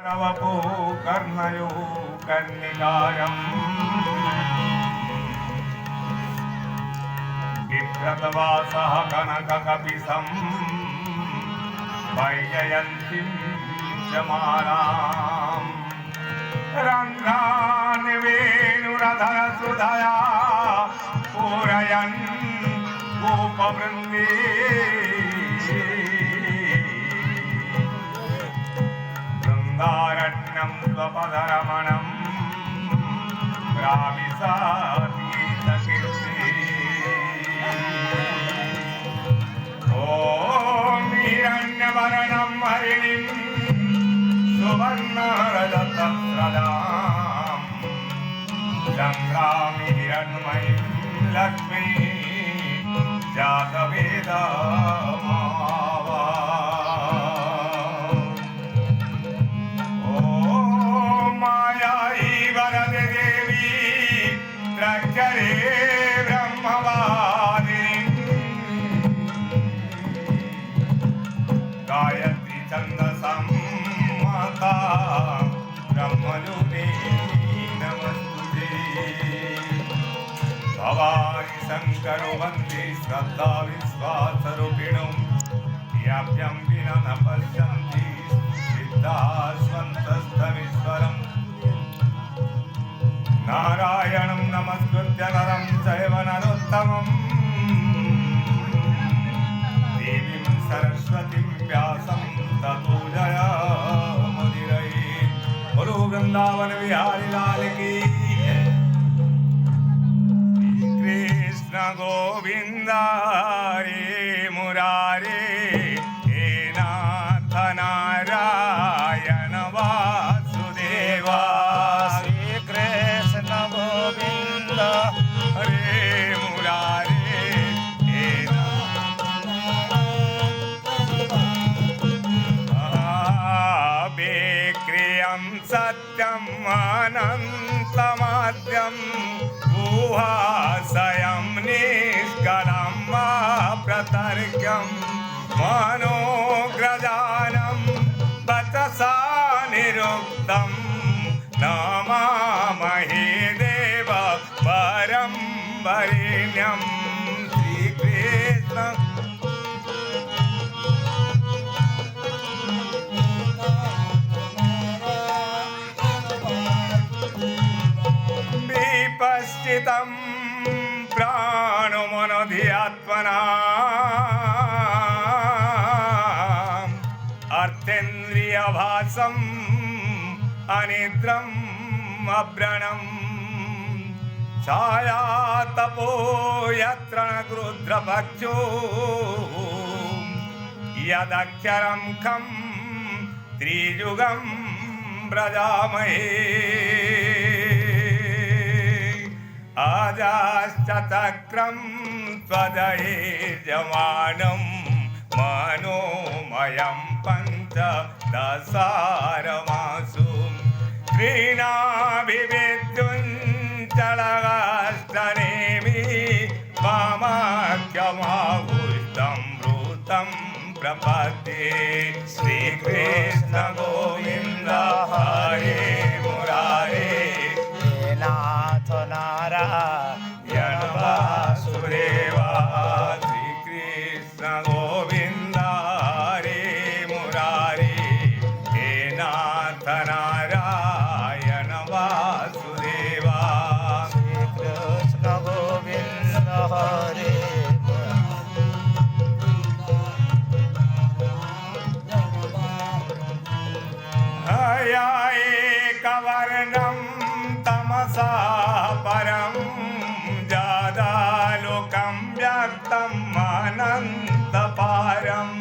रवपो कर्णयो कर्णिकारम् बिभ्रतवासः कनककपिशं वैजयन्तीं च मालाम् रन्ध्रान् वेणुरधरसुधया पूरयन् गोपवृन्दे वृन्दारण्यं स्वपदरमणं ग्रामिसातीतकीर्ति ॐ हिरण्यवर्णं हरिणीं सुवर्णरजतस्रजां सङ्ग्रामि हिरण्मयीं लक्ष्मीं जातवेदमावा रे ब्रह्मवादिनी गायत्री छन्दसं माता ब्रह्मरूपिणी नमस्तुते भवानी शङ्करो वन्दे श्रद्धा विश्वासरूपिणो याभ्यं विना न पश्यन्ति सिद्धास्वन्तस्थमीश्वरम् नारायणं नमस्कृत्य नरं चैव नरोत्तमं देवीं सरस्वतीं व्यासं ततो जयमुदीरये। बोलो वृंदावन बिहारी लाल की। कृष्ण गोविंद हरे मुरारे हे नाथ नारायण वासुदेवा। गोविंद हरे मुरारे हे बेक्रियं सत्यम् अनन्तमाद्यं गुहाशयं निष्कलं प्रतर्क्यं मनोग्रजानं वचसा निरुक्तं नमामहे देव परं वरेण्यं श्रीकृष्ण विपश्चितं प्राणमनोधियात्मना अर्थेन्द्रियभासम् अनिद्रम् अव्रणं छायातपो यत्र न क्रुद्रपक्षो यदक्षरं खं त्रियुगं व्रजामहे आजाश्च चक्रं त्वदयेजमानं मनोमयं पञ्चदशारमासु वीणाभिविद्युञ्चलगास्तनेमि वामाख्यमाहुस्तं मृतं प्रपद्ये। श्रीकृष्ण गोविन्द हरे मुरारे हे नाथ नारायण वासुदेवा। श्रीकृष्ण गोविन्द हरे मुरारे हे नाथ नारायण वासुदेवा। श्रीकृष्ण गोविन्द हरे हया एकवर्णं तमसा परं जादालोकं व्यक्तम् अनन्तपारम्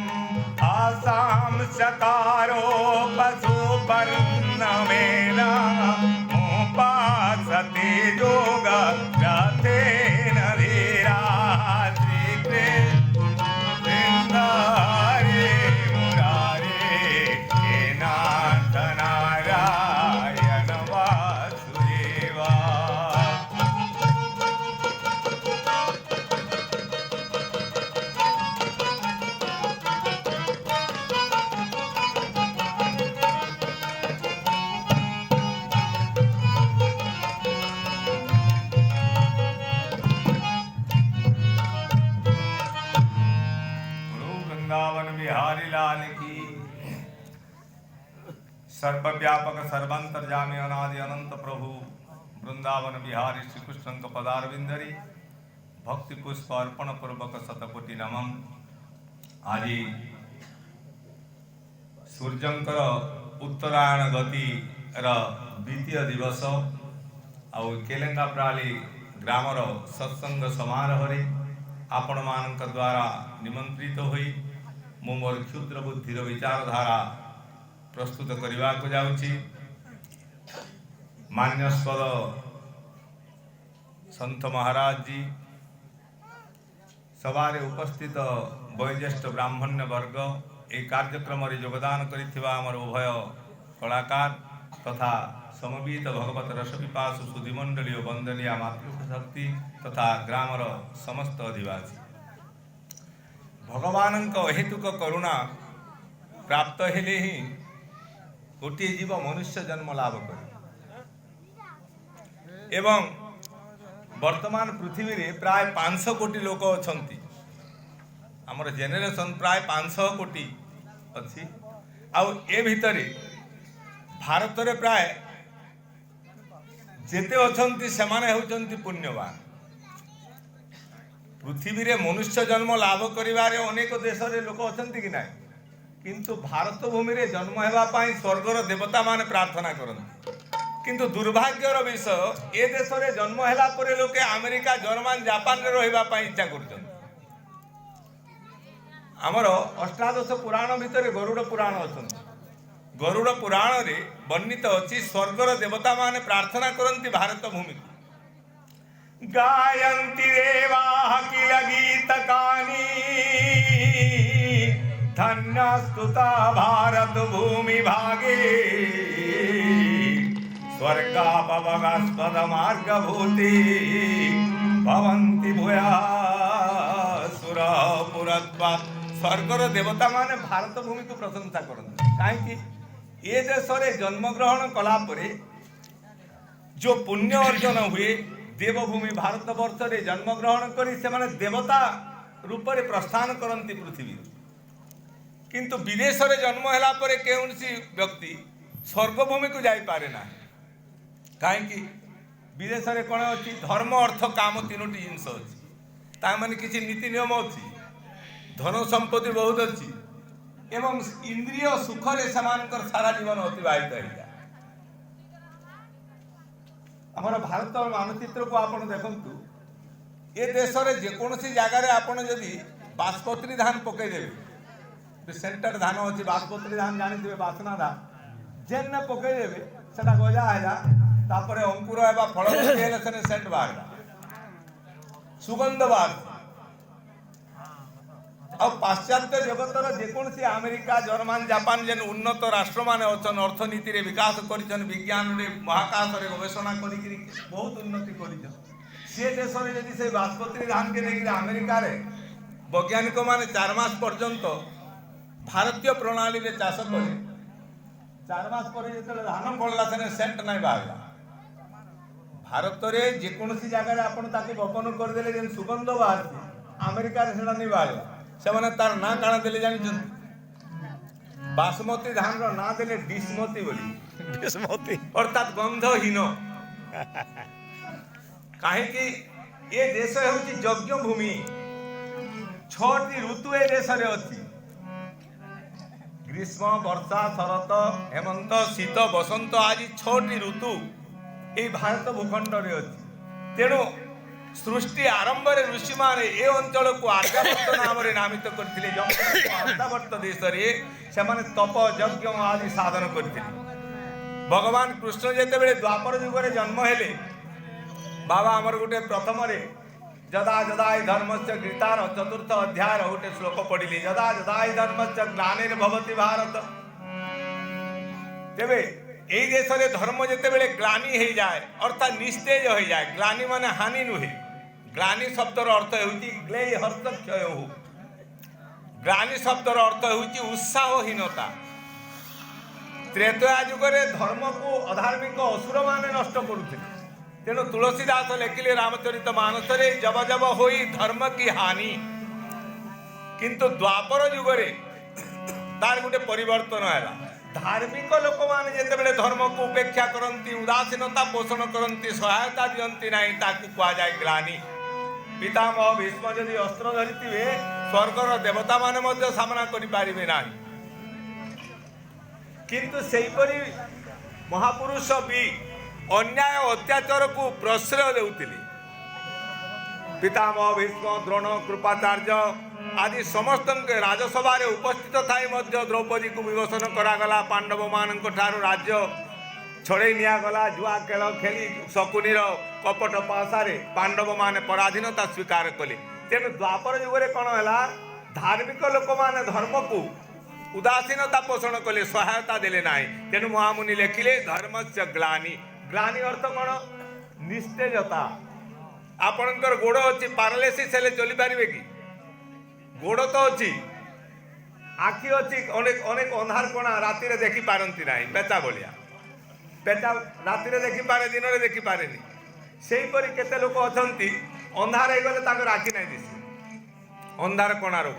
आसां चकारोपसुपर्णमेन उपासते योगव्रतेन धीरा। श्रीकृष्ण हरे मुरारे हे नाथ नारायण वासुदेवा। सर्वव्यापक सर्वांतर्यामी अनादि अनंत प्रभु वृंदावन बिहारी श्रीकृष्ण पदारविंदरी भक्ति पुष्प अर्पण पूर्वक शतकोटि नमम। आज सूर्यंकर उत्तरायण गति द्वितीय दिवस आउ केलेंगाप्राली ग्रामर सत्संग समारोह आपण मान द्वारा निमंत्रित होई मु मोर क्षुद्र बुद्धिर विचारधारा प्रस्तुत करने को जाऊँगी। मान्यस्पद संत महाराज जी सभारे उपस्थित वयोज्येष्ठ ब्राह्मण्य वर्ग ए कार्यक्रम योगदान करिथिबा आमर उभय कलाकार तथा समवेत भगवत रसपिपासु सुधिमंडलीय वंदनीय मातृशक्ति तथा ग्रामर समस्त अधिवासी भगवान अहेतुक करुणा प्राप्त हेले ही गोटे जीव मनुष्य जन्म लाभ कर एवं वर्तमान पृथ्वी रे प्राय 500 कोटी लोक अछंती। हमर जेनेरेशन प्राय 500 कोटी अच्छी आउ ए भितरे भारत रे प्राय जेते अछंती सेमाने होचंती पुण्यवान। पृथ्वी रे मनुष्य जन्म लाभ करिवारे अनेक देश रे लोक अछंती कि नाही, किंतु भारत भूमि रे जन्म हेबा पाई स्वर्गर देवता माने प्रार्थना करନ୍ତି। किंतु दुर्भाग्यर विषय ए देश रे जन्म हेला परे लोके अमेरिका जर्मन जापान रे रहिबा पाई इच्छा करछन्ति। हमर अष्टादश पुराण भितर गरुड़ पुराण अछन्ति। गरुड़ पुराण रे वर्णित अछि स्वर्गर देवता माने प्रार्थना करନ୍ତି भारत भूमि को गायन्ति देवाः किल गीतकानि धन्यस्तुता भारत भूमि भागे स्वर्गापवगास्पद मार्गभूति भवन्ति भूयासुरा पुरत्वा। स्वर्गर देवता माने भारत भूमि को प्रशंसा करନ୍ତି काहेकि ए देश रे जन्म ग्रहण कला परे जो पुण्य अर्जन हुए देवभूमि भारत वर्ष रे जन्म ग्रहण करी से माने देवता रूप रे प्रस्थान करନ୍ତି पृथ्वी। किंतु विदेश रे जन्म हेला परे केउनसी व्यक्ति स्वर्ग भूमि को जाई पारे ना काहेकि विदेश रे कोन अछि धर्म अर्थ काम तीनोटी जिंस अछि ता माने किछि नीति नियम अछि धन संपत्ति बहुत अछि एवं इंद्रिय सुख रे समानकर सारा जीवन अतिबाहित होइया। हमर भारत मानचित्र को आपण देखंतु ए देश रे जे कोनसी जगह रे आपण जदी बासपत्री धान पकई देबे सेंटर धान अच्छी बासपत्री धान जानी बासना धान जेन पकई देवे सेटा गजा है तापर अंकुर है फल से सेंट बाहर सुगंध बाहर। आ पाश्चात्य जगतर जेकोसी अमेरिका जर्मन जापान जेन उन्नत राष्ट्र मान अच्छन अर्थनीति रे विकास कर विज्ञान रे महाकाश रे गवेषणा करी बहुत उन्नति कर देश में जदि से बासपत्री धान के लेकिन अमेरिका रे वैज्ञानिक माने 4 मास पर्यंत भारतीय प्रणाली रे चाष करे 4 मास पर जो धान पड़ला से सेंट नहीं बाहर। भारत रे जेकोसी जगह आपण ताके बपन कर देले जेन सुगंध बाहर अमेरिका रे सेटा नहीं बाहर से माने तार ना काना देले जानि बासमती धान रो ना देले डिसमती बोली डिसमती अर्थात गंधहीन काहे कि ए देश होची यज्ञ भूमि 6टी ऋतु ए देश रे अछि ग्रीष्म वर्षा शरत हेमंत शीत बसंत आज 6टी ऋतु ए भारत भूखंड रे अछि। तेणु सृष्टि आरंभ रे ऋषि माने ए अंचल को आर्यावर्त नाम रे नामित करथिले। आर्यावर्त देश रे से माने तप यज्ञ आदि साधन करथिले। भगवान कृष्ण जेते बेले द्वापर युग रे जन्म हेले बाबा हमर गोटे प्रथम रे जदा जदा धर्मस्य गीतार 4th अध्याय गोटे श्लोक पढ़िली जदा जदा धर्मस्य ग्लानिर्भवति भारत। तेबे एई देश रे धर्म जेते बेले ग्लानि हे जाए अर्थात निस्तेज हो जाए ग्लानि माने हानि नुहे ग्लानि शब्दर अर्थ होउची ग्लेय हर्ष क्षय हो ग्लानि शब्दर अर्थ होउची उत्साहहीनता। त्रेतया युग रे धर्म को अधार्मिक असुर माने नष्ट करुथिले। तेणु तुलसीदास लिखिले रामचरित मानस रे जब जब होई धर्म की हानि किंतु द्वापर युग रे तार गोटे परिवर्तन है धार्मिक लोक मैंने जिते धर्म को उपेक्षा करती उदासीनता पोषण करती सहायता दियंती नहीं ताकू कहुए ग्लानि। पितामह भीष्म जदि अस्त्र धरी स्वर्गर देवता माने सामना करें ना किंतु सेहीपरि महापुरुष भी अन्याय अत्याचार को प्रश्रय देउतिले। पितामह भीष्म द्रोण कृपाचार्य आदि समस्त राजसभा उपस्थित थाई मध्य द्रौपदी को विभूषण करागला। पांडव मान राज्य छड़े निगला जुआ खेल खेली शकुनीर कपट पाशारे पांडव माने पराधीनता स्वीकार कले। तेणु द्वापर युगरे कौन है धार्मिक लोक माने धर्म को उदासीनता पोषण कले सहायता देले ना। तेणु महामुनि लेखिले धर्मस्य ग्लानि। ग्लानि अर्थ कौन निस्तेजता। आपणकर गोड़ अच्छी पारालिसिस हेले चली पारिबे कि गोड़ तो अच्छी आखि अच्छी अनेक अनेक अंधार कोणा राति रे देखि पारंती नाही पेचा भलिया पेचा राति रे देखि पारे दिन रे देखि पारेनी। सेही परि केते लोक अछंती अंधार हे गले ताकर आखि नाही दिसी अंधार कोणा रोग।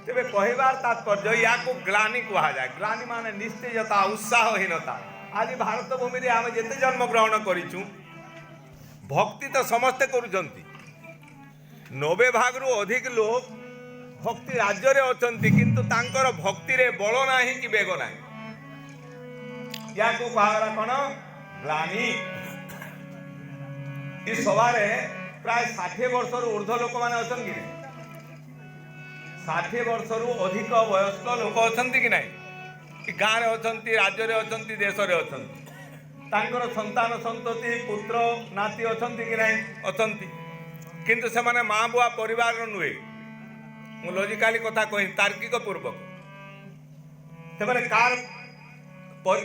तेबे कहिबार तात्पर्य या को ग्लानि कहा जाय। ग्लानि माने निस्तेजता उत्साहहीनता। आज भारत भूमि रे आमे जेते जन्म ग्रहण करिछु भक्ति तो समस्ते करुचंती 90 भाग रु अधिक लोग भक्ति राज्य रे अछंती किंतु तांकर भक्ति रे बल नाही कि बेग नाही। या को कहागला कोन ग्लानि। इस सभा रे प्राय 60 वर्ष रु ऊर्ध्व लोक माने अछन कि 60 वर्ष रु अधिक वयस्क लोक अछंती कि नाही कि गाँ रे अछंती राज्य रे अछंती देश रे अछंती तांकर संतान संतति पुत्र नाती अछंती कि नाही अछंती किंतु से माने माँ बुआ परिवार नुहे मु लॉजिकाली कथा कहि तार्किक पूर्वक से माने कार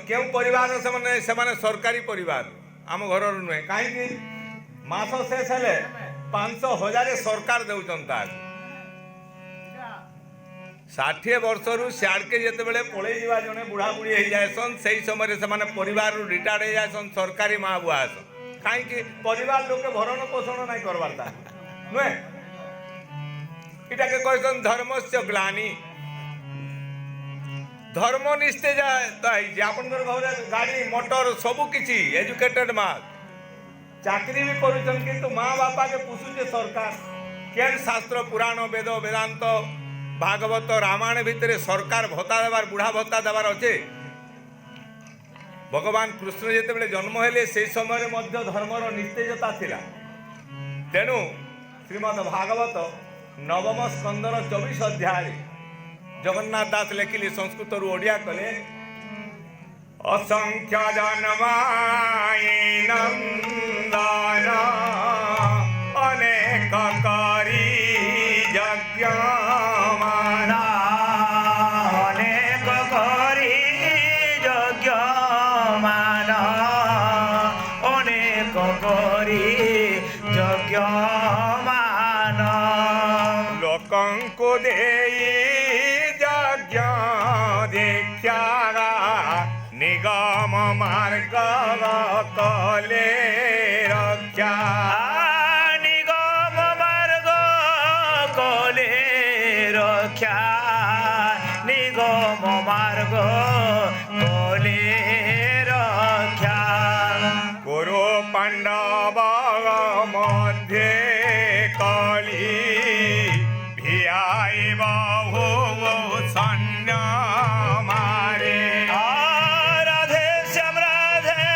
केउ परिवार से माने सरकारी परिवार आम घर नुहे कहीं मास शेष हेले 500,000 सरकार देउछन ता 60 वर्ष रु सियाड़के जिते बड़े पलि जा जड़े बुढ़ा बुढ़ी हो जाएसन से समय से परिवार रिटायर्ड हो जाएसन सरकारी माँ बुआ आसन कहीं परिवार लोग भरण पोषण नहीं करवार नुहे इटा के कहसन धर्मस्य ग्लानि। धर्म निस्तेज आपन घर गाड़ी मोटर सबु किछि एजुकेटेड माँ चाकरी भी करुछन किंतु माँ बापा के पुषुचे सरकार केन शास्त्र पुराण वेद वेदांत भागवत रामायण भितर सरकार भत्ता देवार बुढ़ा भत्ता देवार अच्छे। भगवान कृष्ण जिते जन्म हेले से समय धर्मर निस्तेजता थिला। तेणु श्रीमद भागवत नवम स्कंदर 24 अध्याय जगन्नाथ दास लेखिले संस्कृत रु ओडिया कले असंख्य जन्माय नंदन अनेक करी यज्ञ लोकंको दे यज्ञ दीक्षा निगम मार्ग कले रक्षा निगम मार्ग कले रक्षा निगम मार्ग कले रक्षा गुरु पांडव मध्य कली भियाई बहु सन्या मारे राधे श्याम राधे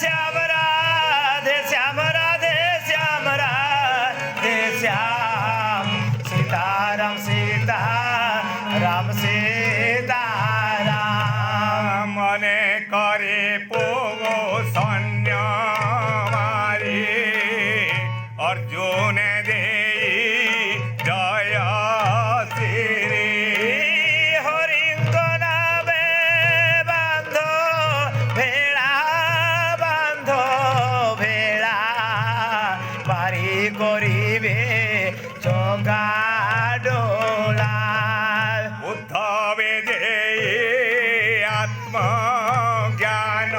श्याम राधे श्याम राधे श्याम राधे श्याम सीताराम सीताराम सीताराम मने करे पोगो सन्या मारे अर्जुन दे जय श्री हरिंग नामे बांधो भेड़ा पारी करिबे चगा डोला उद्धवे दे आत्म ज्ञान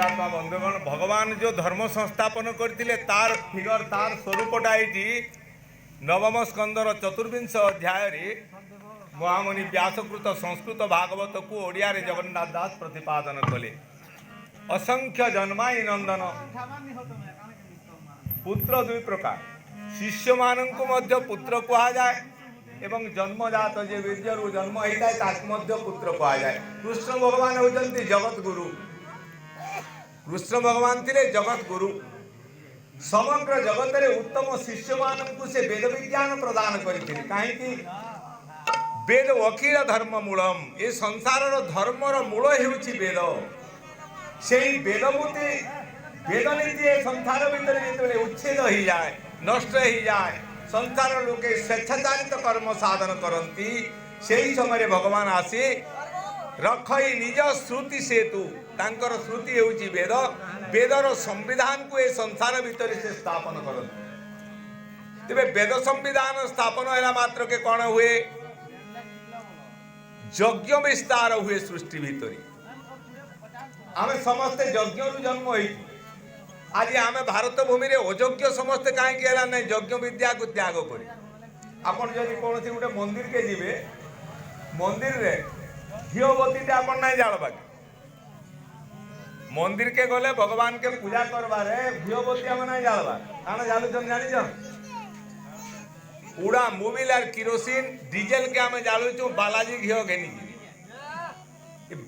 अंतरात्मा बंधुगण भगवान जो धर्म संस्थापन करथिले तार फिगर तार स्वरूपटा एटी नवम स्कंदर चतुर्विंश अध्याय रे महामुनि व्यासकृत संस्कृत भागवत को ओडिया रे जगन्नाथ दास प्रतिपादन कले। असंख्य जन्माई नंदन पुत्र दुई प्रकार शिष्य मानक मध्य पुत्र कहा जाए एवं जन्मजात जे वीर्यरु जन्म होता है ताक मध्य पुत्र कहा जाए। कृष्ण भगवान होचंती जगत गुरु। कृष्ण भगवान थिले जगत गुरु। समग्र जगत रे उत्तम शिष्य मानक से वेद विज्ञान प्रदान करथिले। काहे कि वेद अखिल धर्म मूलम ए संसार रो धर्म रो मूल हेउची वेद। सेही वेदमुति वेद नीति ए संसार भीतर जेतबे उच्छेद हो जाए नष्ट हो जाए संसार लोके स्वेच्छाचारित कर्म साधन करती सेही समय भगवान आसी रखई निज श्रुति सेतु तांकर श्रुति हेउची वेद वेदर संविधान को ए संसार भीतर से स्थापन करती। तेबे वेद संविधान स्थापन होला मात्र के कौन हुए यज्ञ विस्तार हुए सृष्टि भीतरी। आमे समस्ते यज्ञ रु जन्म होई आज आम भारत भूमि रे अयोग्य समस्ते कहीं ना यज्ञ विद्या को त्याग कर आपन जदि कौन गोटे मंदिर के जीवे मंदिर रे घीवती आप ना जालबा मंदिर के गले भगवान के पूजा करबारे घीवती आम ना जालबा काना जालुचन जानी उड़ा मोबिल और किरोसिन डीजेल के आम जालुचु बालाजी घी घेनी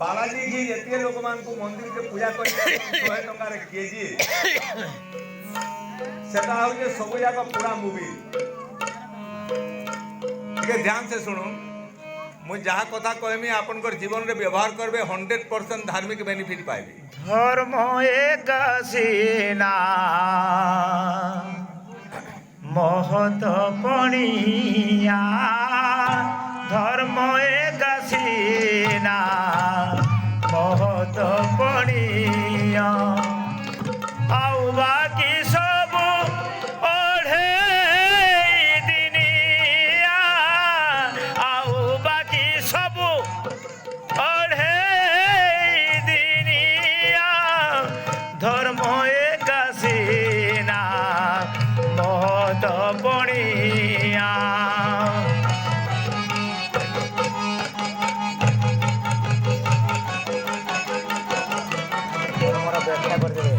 बालाजी घी ये लोक मान को मंदिर के पूजा कर 100 टका रे केजी सेटा हो सब जाक पूरा मूवी ठीक ध्यान से सुनो मुझे जहाँ कथा कहमी आपन जीवन रे व्यवहार करबे 100% धार्मिक बेनिफिट पाइबे। धर्म एक सीना महत पणिया धर्म एक सीना महत पणिया आउ बाकी सब ओढ़े दिनिया आउ बाकी सब ओढ़े दिनिया धर्म एक सीना महत पणिया व्याख्या कर देवे।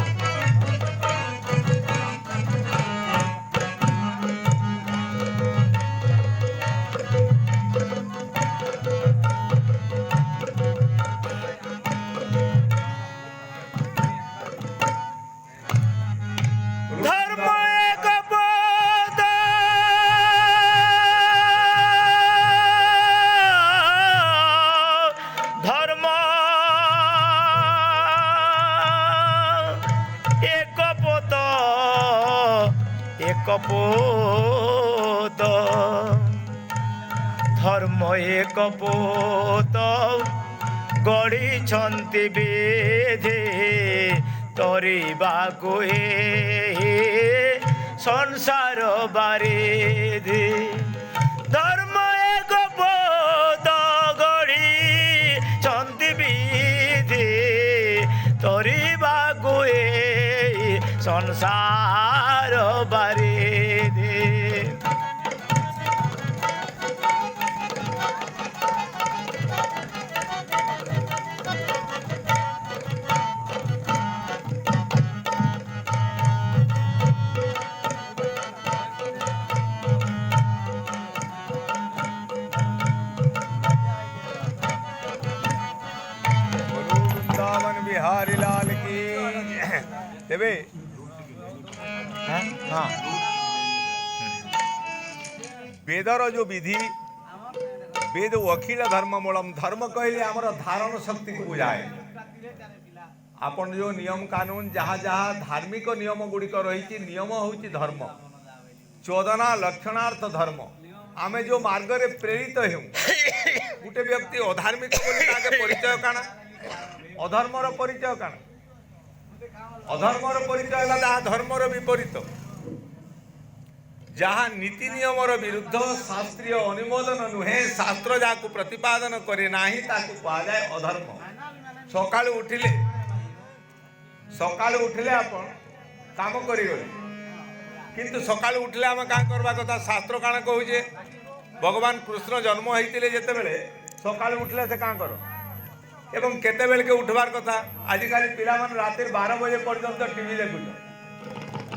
धर्म एक बोध धर्म एक पोत धर्म एक पोत गढ़ी विधि तरिबाकु संसार बारिधि धर्म एक पोत गढ़ी विधि तरिबाकु संसार बारिधि वृंदावन बिहारी लाल की देवे हाँ वेदर जो विधि वेद अखिल धर्म मूलम धर्म कहले आमर धारण शक्ति को बुझाए। आपन जो नियम कानून जहाँ जहाँ धार्मिक नियम गुड़िक रही नियम हूँ धर्म चोदना लक्षणार्थ धर्म आमे जो मार्ग रे प्रेरित हूँ गोटे व्यक्ति अधार्मिक परिचय काना अधर्मर परिचय काना अधर्मर परिचय है धर्मर विपरीत जहाँ नीति नियमर विरुद्ध शास्त्रीय अनुमोदन नुहे शास्त्र जाकु प्रतिपादन करे नाही ताकु कहा जाए अधर्म। सकाळु उठिले सकाळू उठले आपण काम करिगले किंतु सकाळू उठले आम क्या करवा कथा शास्त्र काण कहूचे भगवान कृष्ण जन्म होते जितेबले सकाळू उठले से क्या कर एवं केते बेल के उठवार कथा आजिकल पिला राति 12 बजे पर्यंत टीवी देखुच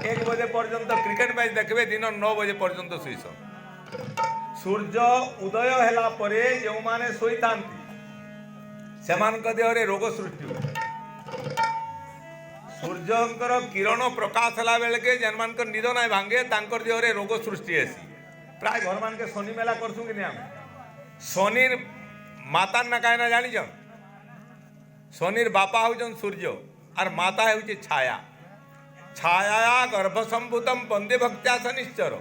1 बजे पर्यंत क्रिकेट मैच देखबे दिन 9 बजे पर्यंत शुईस सूर्य उदय हैला परे जो माने सोई थांती सेमानक देहरे रोग सृष्टि हुए सूर्यंकर किरण प्रकाश होला बेल के जेन मान निद ना भांगे तांकर देहरे रोग सृष्टि हेसी प्राय घर मान के शनि मेला करसु कि नहीं शनिर माता ना काय ना जानी छ शनिर बापा होचन सूर्य और माता होची छाया छाया गर्भ संभूतम बंदे भक्त्या शनिश्चर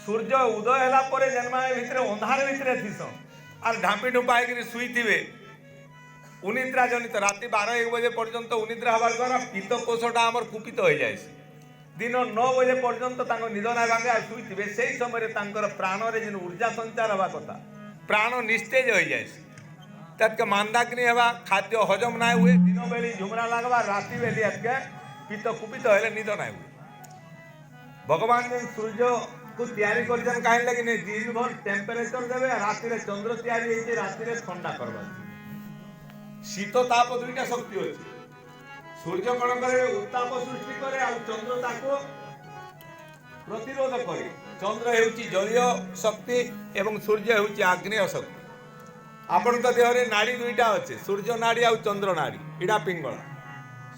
सूर्य उदय हैला परे जन्मा भितर अंधार भितर थिस और ढांपी ढुपा होकर शुई थे उनिद्रा जनित राति 12-1 बजे पर्यंत उनिद्रा हबार द्वारा पीतकोशटा आमर कुपित हो जाए दिन 9 बजे पर्यंत निद ना भांगे शुई थे से समय प्राण रे जिन ऊर्जा संचार हवा कथा प्राण निस्तेज हो जाए तत्के मांदाग्नि हवा खाद्य हजम ना हुए दिन बेली झुमरा लगवा राति बेली अटके पीत कुपित हेले निद ना हुए भगवान जन सूर्य को तैयारी कर कहीं लगे नहीं दिन भर टेम्परेचर देवे राति रे चंद्र तैयारी होइछे राति रे ठंडा करबा शीत ताप दुईटा शक्ति होछि सूर्य कोन करे उत्ताप सृष्टि करे आ चंद्र ताको प्रतिरोध करे चंद्र हेउछि जलीय शक्ति एवं सूर्य हेउछि आग्नेय शक्ति आपण तो देहरे नाड़ी दुईटा अच्छे सूर्य नाड़ी आ चंद्र नाड़ी इडा पिंगला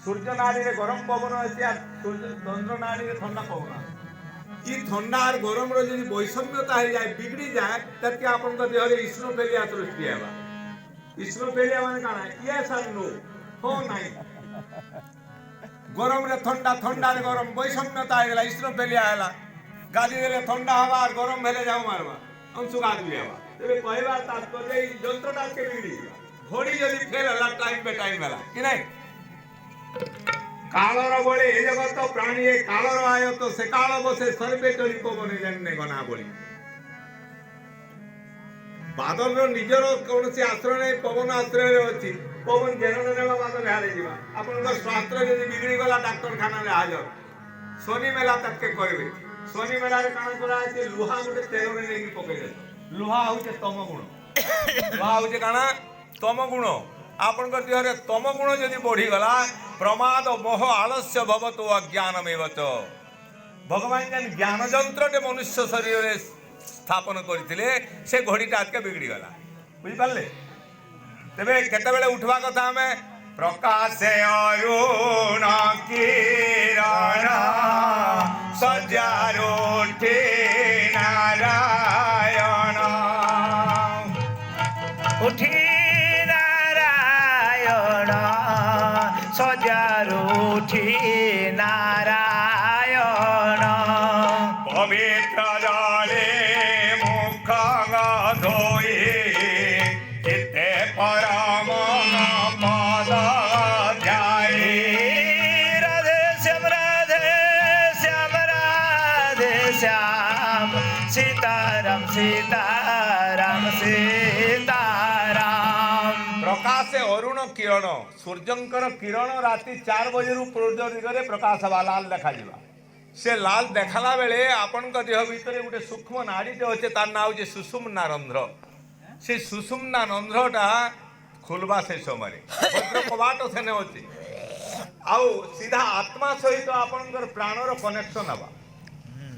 सूर्य नाड़ी रे गरम पवन अछि आ सूर्य चंद्र नाड़ी रे ठंडा पवन ई ठंडा और गरम रो जदि वैषम्यता हो जाए बिगड़ी जाए तब आपण को देहरे इस्नोफेलिया सृष्टि हेबा इस्नोफेलिया माने काना यस और नो हो नाही गरम रे ठंडा ठंडा रे गरम वैषम्यता हो गेला इस्नोफेलिया हैला गाड़ी रे ठंडा हवा और गरम भेले जाऊ मारबा अंशुगा दुइबा तेरे कहबार तात्पर्य ई यंत्रटा के बिगड़ी घोड़ी जदि फेल होला टाइम पे टाइम होला कि नहीं कालर बळे ए जगत प्राणी ए कालर आयो तो से काल बसे सर्वे टली पवने जन्ने गना बोली बादल रो निजरो कोनसी आश्रय नै पवन आश्रय अछि पवन जेनो नेबा बादल हाले जीवा आपन को शास्त्र जदि बिगड़ी गला डॉक्टर खाना रे हाजर सोनी मेला तक के कहबे सोनी मेला रे काना करा छै लुहा गुटे तेल रे लेकी पके दे लुहा होचे तम गुण लुहा होचे काना तम गुण आपण को देहरे तम गुण जदि बढ़ी गला प्रमाद मोह आलस्य भवतो अज्ञानमेव च भगवान जन ज्ञान यंत्र के मनुष्य शरीर रे स्थापन करथिले से घड़ीटा आके बिगड़ी गला बुझि पाले तबे केते बेले उठवा कथा हमें प्रकाशे अरुण किरण सज्जार उठे नारायण उठी नारायण सज्जार उठी नारायण पवित्र जले मुख धोई चित्ते परम पद ध्याये राधे श्याम राधे श्याम राधे श्याम सीताराम सीताराम सीताराम प्रकाशे अरुण किरण सूर्यंकर किरण राति 4 बजे पूर्व दिगरे प्रकाश हवा लाल देखा जिवा से लाल देखला बेले आपण को देह भीतर गोटे सूक्ष्म नाड़ीटे अच्छे तार ना हूँ सुषुम्ना रंध्र से सुषुम्ना रंध्रटा खोलवा से समय भद्र कबाट सेने अच्छे आउ सीधा आत्मा सहित आपणकर प्राणर कनेक्शन हवा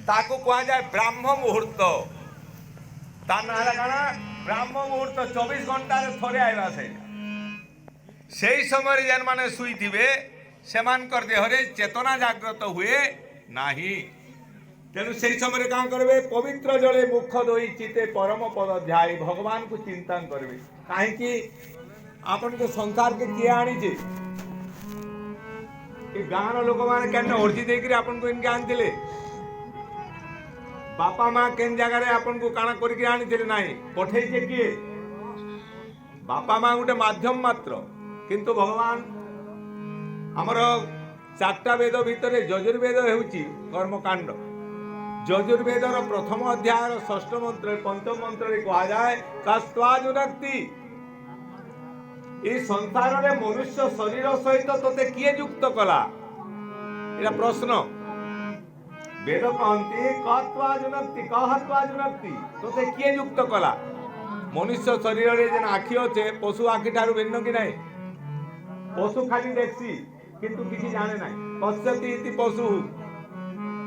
ताको कहा जाए ब्राह्म मुहूर्त तार ना काना ब्राह्म मुहूर्त 24 घंटा थरे आइबा से समय जेन माने शुई थिबे सेमानकर देहरे चेतना जागृत हुए नाही तेणु से समय क्या करेंगे पवित्र जले मुख धोई चिते परम पद ध्याय भगवान को चिंता करेंगे कहीं आपन को संसार के किए आनी गाँव लोक मैंने क्या अर्जी देकर आपन को इनके आनी बापा माँ केन जगह आपन को काना करके आनी ना पठे किए बापा माँ गोटे माध्यम मात्र किंतु भगवान आमर 4टा वेद भितर यजुर्वेद हेउची कर्मकांड यजुर्वेदर प्रथम अध्याय 6ठ मंत्र 5म मंत्र कहा जाए कस्त्वाजुनक्ति এই সংসারে মনুষ্য শরীর সহিত তোতে কিয়ে যুক্ত কলা? এটা প্রশ্ন। বেদ কহନ୍ତି কত্বা জুনক্তি কহত্বা জুনক্তি, তোতে কিয়ে যুক্ত কলা? মনুষ্য শরীরে যেন আখি আছে পশু আখি ঠারু ভিন্ন কি নাই? পশু খালি দেখছি কিন্তু কিছু জানে নাই। পশ্যতি ইতি পশু,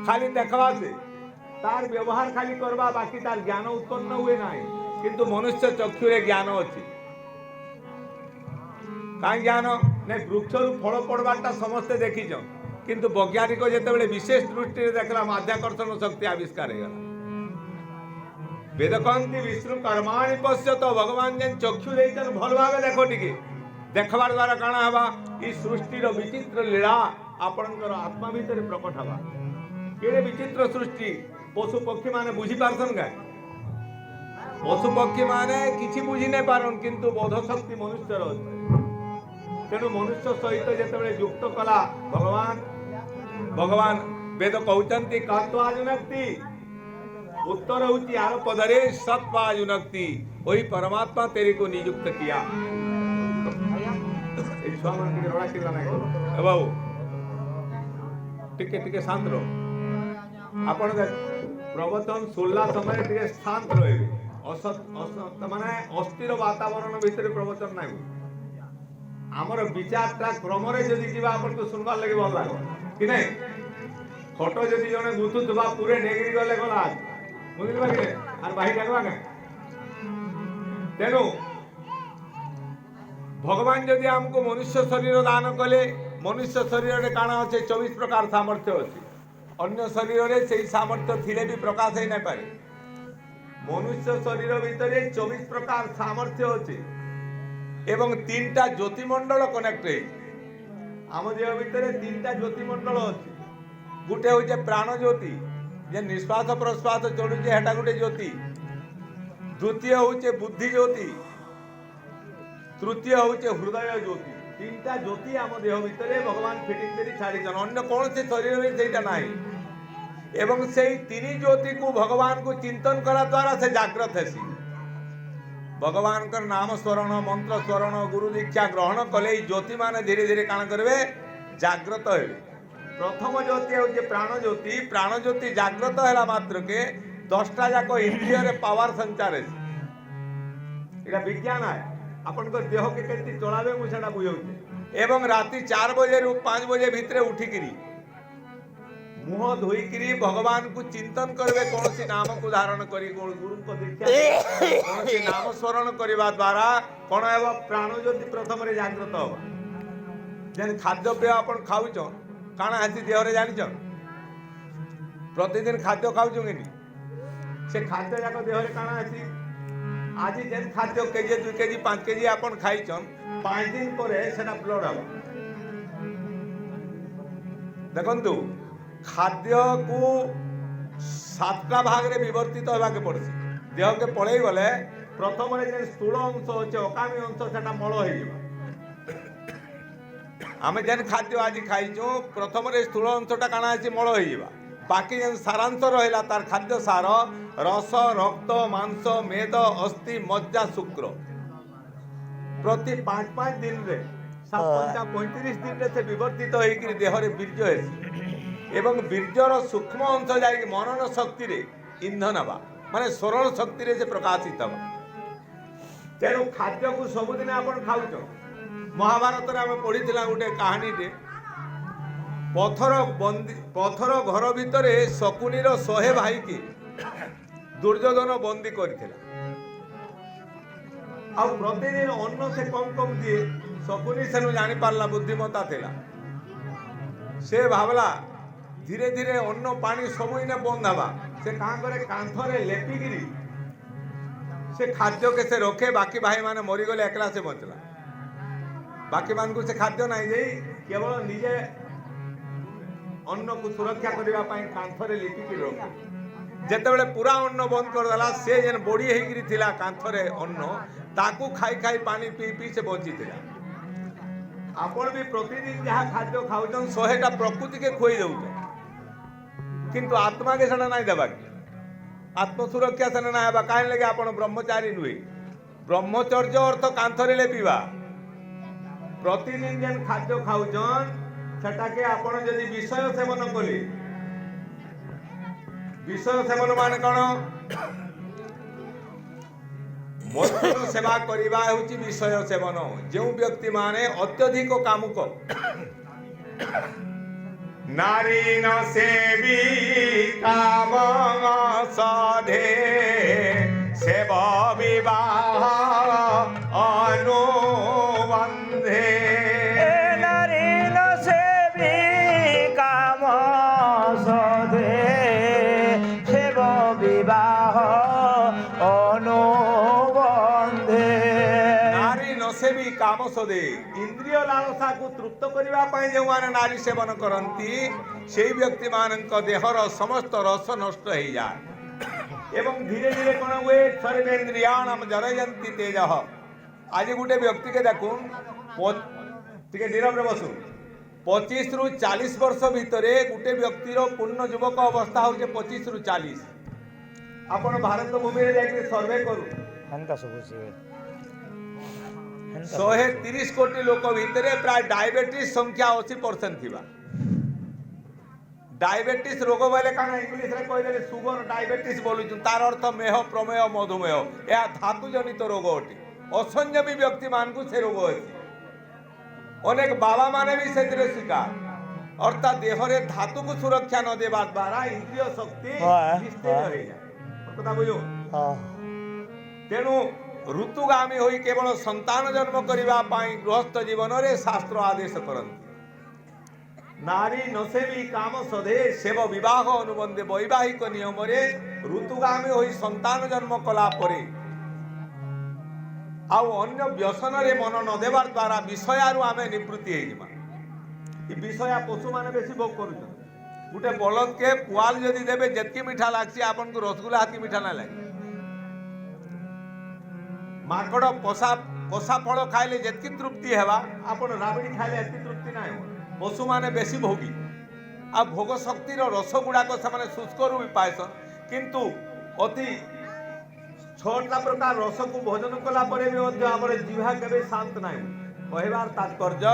খালি দেখবা সে, তার ব্যবহার খালি করবা, বাকি তার জ্ঞান উৎপন্ন হুয়ে নাই। কিন্তু মনুষ্য চক্ষুরে জ্ঞান আছে। কাই জ্ঞান না? বৃক্ষরু ফল পড়বারটা সমস্তে দেখিছ, কিন্তু বৈজ্ঞানিক যেতবে বিশেষ দৃষ্টিরে দেখলা মাধ্যাকর্ষণ শক্তি আবিষ্কার হয়ে গেল। বেদ কহନ୍ତି বিষ্ণু কর্মাণি পশ্যত, ভগবান যেন চক্ষু ଦେଇছেন ভাল ভাবে দেখো টিকে। দেখবার দ্বারা কাଣା হবা? এই সৃষ্টির বিচিত্র লীলা আপনার আত্মা ভিতরে প্রকট হবা। কেড়ে বিচিত্র সৃষ্টি। পশু পক্ষী মানে বুঝি পারছন গায়ে? পশু পক্ষী মানে কিছু বুঝি নাই পারন, কিন্তু বোধ শক্তি মনুষ্যর আছে। তেণু মনুষ্য সহিত যেতবে যুক্ত কলা ভগবান বেদ কହୁଛନ୍ତି কত্বা জুনক্তি, उत्तर होती आर पदरे सत्वा युनक्ति, वही परमात्मा तेरे को नियुक्त किया। बाबू टिके टिके शांत रहो। आपण प्रवचन सुनला समय टिके शांत रहे। असत असत माने अस्थिर वातावरण भितर प्रवचन नाही। आमर विचारटा क्रमरे जदि जीवा आपण को सुनबार लगे भल लागो कि नहीं? फोटो जदि जने गुथुथबा पूरे नेगरी गले गला बुझिलबा कि आर बाही डाकबा का। तेनु भगवान जदि हमको मनुष्य शरीर दान कले, मनुष्य शरीर रे काना আছে 24 प्रकार सामर्थ्य আছে। अन्य शरीर रे सेही सामर्थ्य थिले भी प्रकाश है नहीं पारे। मनुष्य शरीर भितरे 24 प्रकार सामर्थ्य আছে এবং তিনটা জ্যোতিমণ্ডল কনেক্ট হই। आम देह भितरे तीनटा ज्योतिमंडल আছে। गोटे होचे प्राण ज्योति, जे निश्वास प्रश्वास चलुचे हेटा गोटे ज्योति। द्वितीय होचे बुद्धि ज्योति, तृतीय होचे हृदय ज्योति। तीनटा ज्योति आम देह भितरे भगवान फिटिंग करी छाड़ीछन। अन्य कौन से शरीर में सेटा नाही। एवं सेही तीन ज्योति को भगवान को चिंतन करा द्वारा से जागृत हेसी। भगवान कर नाम स्मरण मंत्र स्मरण गुरु दीक्षा ग्रहण कले ज्योति मान धीरे धीरे काण करबे जागृत हेबे। प्रथम ज्योति होचे प्राण ज्योति। प्राण ज्योति जागृत हैला मात्र के 10टा जाक इंद्रिय रे पावर संचार है। एटा विज्ञान है। अपन को देह के केति चलाबे मु सेटा बुझौचे। एवं राति 4 बजे रु 5 बजे भितरे उठिकिरी मुह धोईकिरी भगवान को चिंतन करबे। कौन सी नाम को धारण करी गुरु को दीक्षा कौन सी नाम स्मरण करबा द्वारा कोन हेबो प्राण ज्योति प्रथम रे जागृत हो। जेन खाद्य पेय अपन खाउछन काना आसी देह रे जानिछन। प्रतिदिन खाद्य खाउछन कि से खाद्य जाक देह रे काना आसी। आज जेन खाद्य केजी 2 केजी 5 केजी अपन खाइछन 5 दिन परे सेटा ब्लड हो। देखंतु खाद्य को 7टा भाग रे विवर्तित होबा के पड़सी। देह के पळेई गले प्रथम रे जे स्थूल अंश होचे अकामी अंश सेटा मळ होई जिवो। आमे जेन खाद्य आज खाइछो प्रथम रे स्थूल अंशटा काना आसी मळ होई जिवो। बाकी जेन सारांश रहला तार खाद्य सार रस रक्त मांस मेद अस्थि मज्जा शुक्र प्रति 5-5 दिन रे 7-35 दिन रे से विवर्तित होई कि देह रे बीर्य हेसी। एवं बीर्जर सूक्ष्म अंश जाए मनन शक्ति रे इंधन हवा माने सरल शक्ति रे से प्रकाशित हवा। तेणु खाद्य को सबुदिन आपण खाउछ। महाभारत रे आमे पढ़िथिला गोटे कहानी टे पथर घर भितरे शकुनीर 100 भाई के दुर्योधन बंदी करथिला। आ प्रतिदिन अन्न से कम कम दिए। शकुनी सेनु जानि पारला बुद्धिमता थिला। से भावला धीरे धीरे अन्न पानी सब इने बंद हवा। से कहाँ करे कांथरे लेपिगिरी से खाद्य के से रखे। बाकी भाई माने मरी गले एकला से बचला। बाकी मान को से खाद्य नहीं दे केवल निजे अन्न को सुरक्षा करबा पई कांथरे लेपिगिरी रखे। जेतेबेले पूरा अन्न बंद कर देला से जेन बॉडी हेगिरी थिला कांथरे अन्न ताकू खाई खाई पानी पी पी से बची थिला। आपण भी प्रतिदिन जहाँ खाद्य खाउछन 100टा प्रकृति के खोई दउछ किंतु आत्मा के सेना नहीं देबा। आत्म सुरक्षा सेना ना हेबा काहे लगे आपण ब्रह्मचारी नुहे। ब्रह्मचर्य अर्थ कांथरे लेपिबा प्रतिदिन जेन खाद्य खाऊछन सेटाके आपण यदि विषय सेवन कले विषय सेवन मान कौन मनुष्य सेवा करवा होची विषय सेवन जो व्यक्ति माने अत्यधिक कामुक नारी न सेवी काम साधे सेव विवाह अनुबंधे नारी न सेवी काम सधे सेव विवाह अनुबंधे नारी न सेवी काम सदे इंद्रिय लालसा को तृप्त करबा पई जो माने नारी सेवन करंती सेई व्यक्ति मानक देहर समस्त रस नष्ट हो जाए एवं धीरे धीरे कौन हुए सर्वेन्द्रियाणम जरयंती तेज आज गोटे व्यक्ति के देखून टिके नीरव रे बसु 25 रु 40 वर्ष भितर गोटे व्यक्तिर पूर्ण युवक अवस्था होचे 25 रु 40 आपण भारत भूमि रे जाके सर्वे करू हंता सुबुसी 130 कोटी लोक भितर प्राय डायबिटीज संख्या 80% थिबा डायबिटीज रोग बोले काना इंग्लिश रे कहले सुगर डायबिटीज बोलुचु तार अर्थ मेह प्रमेह मधुमेह या धातु जनित रोग अटे असंयमी व्यक्ति मान को से रोग अछि अनेक बाबा माने भी से शिकार अर्थात देह रे धातु को सुरक्षा न देबा द्वारा इंद्रिय शक्ति निस्तेज हो जाए कथा बुझो तेनु ऋतुगामी होई केवल संतान जन्म करिबा पाई गृहस्थ जीवन रे शास्त्र आदेश करंती नारी नसेवी काम सधे सेव विवाह अनुबंधे वैवाहिक नियम रे ऋतुगामी होई संतान जन्म कला परे आउ अन्य व्यसन रे मन न देवार द्वारा विषयारु आमे निवृत्ति हे जिमा ई विषया पशु माने बेसी भोग करू गुटे बलद के पुआल जदि देबे जतकी मीठा लागसी आपन को रसगुल्ला हाथी मीठा ना लागे माकड़ कोसा फल खाइले जतकी तृप्ति हेबा आपन राबड़ी खाइले एतकी तृप्ति ना हो पशु माने बेसी भोगी आ भोग शक्तिर रस गुड़ाक से शुष्क भी पाएसन किंतु अति 6टा प्रकार रस को भोजन कला परे भी आम जीवा केबे शांत ना कहबार तात्पर्य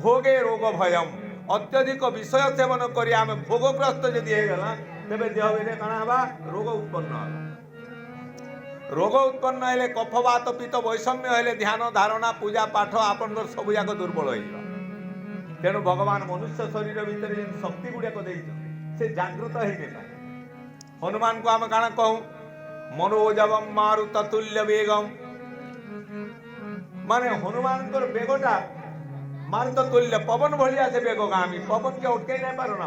भोगे रोग भयम अत्यधिक विषय सेवन करी आम भोगग्रस्त जदि होगला तेरे देह में कण हवा रोग उत्पन्न रोग उत्पन्न हेले कफवात पित्त वैषम्य हेले ध्यान धारणा पूजा पाठ आपन सब जाक दुर्बल हो तेणु भगवान मनुष्य शरीर भितर शक्ति गुड़ाक से जागृत हो हनुमान को आम काण कहूँ मनोजवम मारुत तुल्य वेगम माने हनुमान बेगटा मारुत तुल्य पवन भलिया से बेगगामी पवन के अटके नहीं पार ना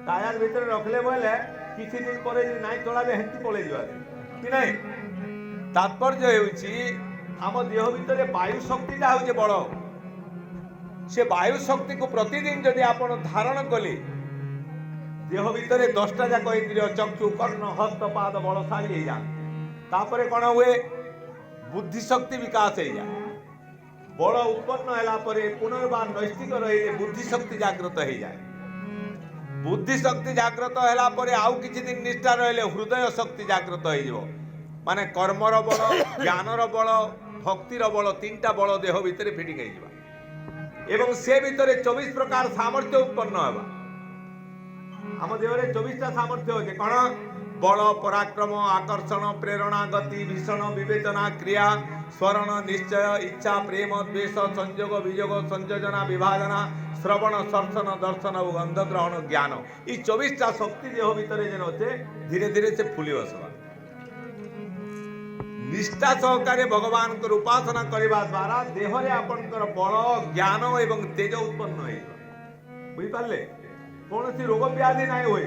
टायर भीतर रखले बोले किसी दिन पर नाई चलाबे हेंती पड़े जा कि नहीं तात्पर्य होउची आम देह भितर वायु शक्तिटा होचे बड़ से वायु शक्ति को प्रतिदिन जदि आपण धारण कले देह भितर 10टा जाक इंद्रिय चक्षु कर्ण हस्त पाद बलशाली हो जाए तापर कौन हुए बुद्धि शक्ति विकास हो जाए बल उत्पन्न होला परे पुनर्बार नैष्ठिक रही बुद्धि शक्ति जागृत हो जाए बुद्धि शक्ति जागृत होला परे आउ किछि दिन निष्ठा रहिले हृदय शक्ति जागृत हो माने कर्मर बल ज्ञानर बल भक्तिर बल 3टा बल देह भितर फिटिक हो एवं से भितर 24 प्रकार सामर्थ्य उत्पन्न होगा आम देह 24टा सामर्थ्य होचे कौन बल पराक्रम आकर्षण प्रेरणा गति भीषण विवेचना क्रिया स्वरण निश्चय इच्छा प्रेम द्वेष संयोग वियोग संयोजना विभाजना श्रवण सर्शन दर्शन और गंध ग्रहण ज्ञान ये 24टा शक्ति देह भितर जेन अच्छे धीरे धीरे से फुली बसवा निष्ठा सहकारे भगवान को उपासना करने द्वारा देह रे आपनकर बल ज्ञान एवं तेज उत्पन्न हो बुझी पारे कौन सी रोग व्याधि ना हुए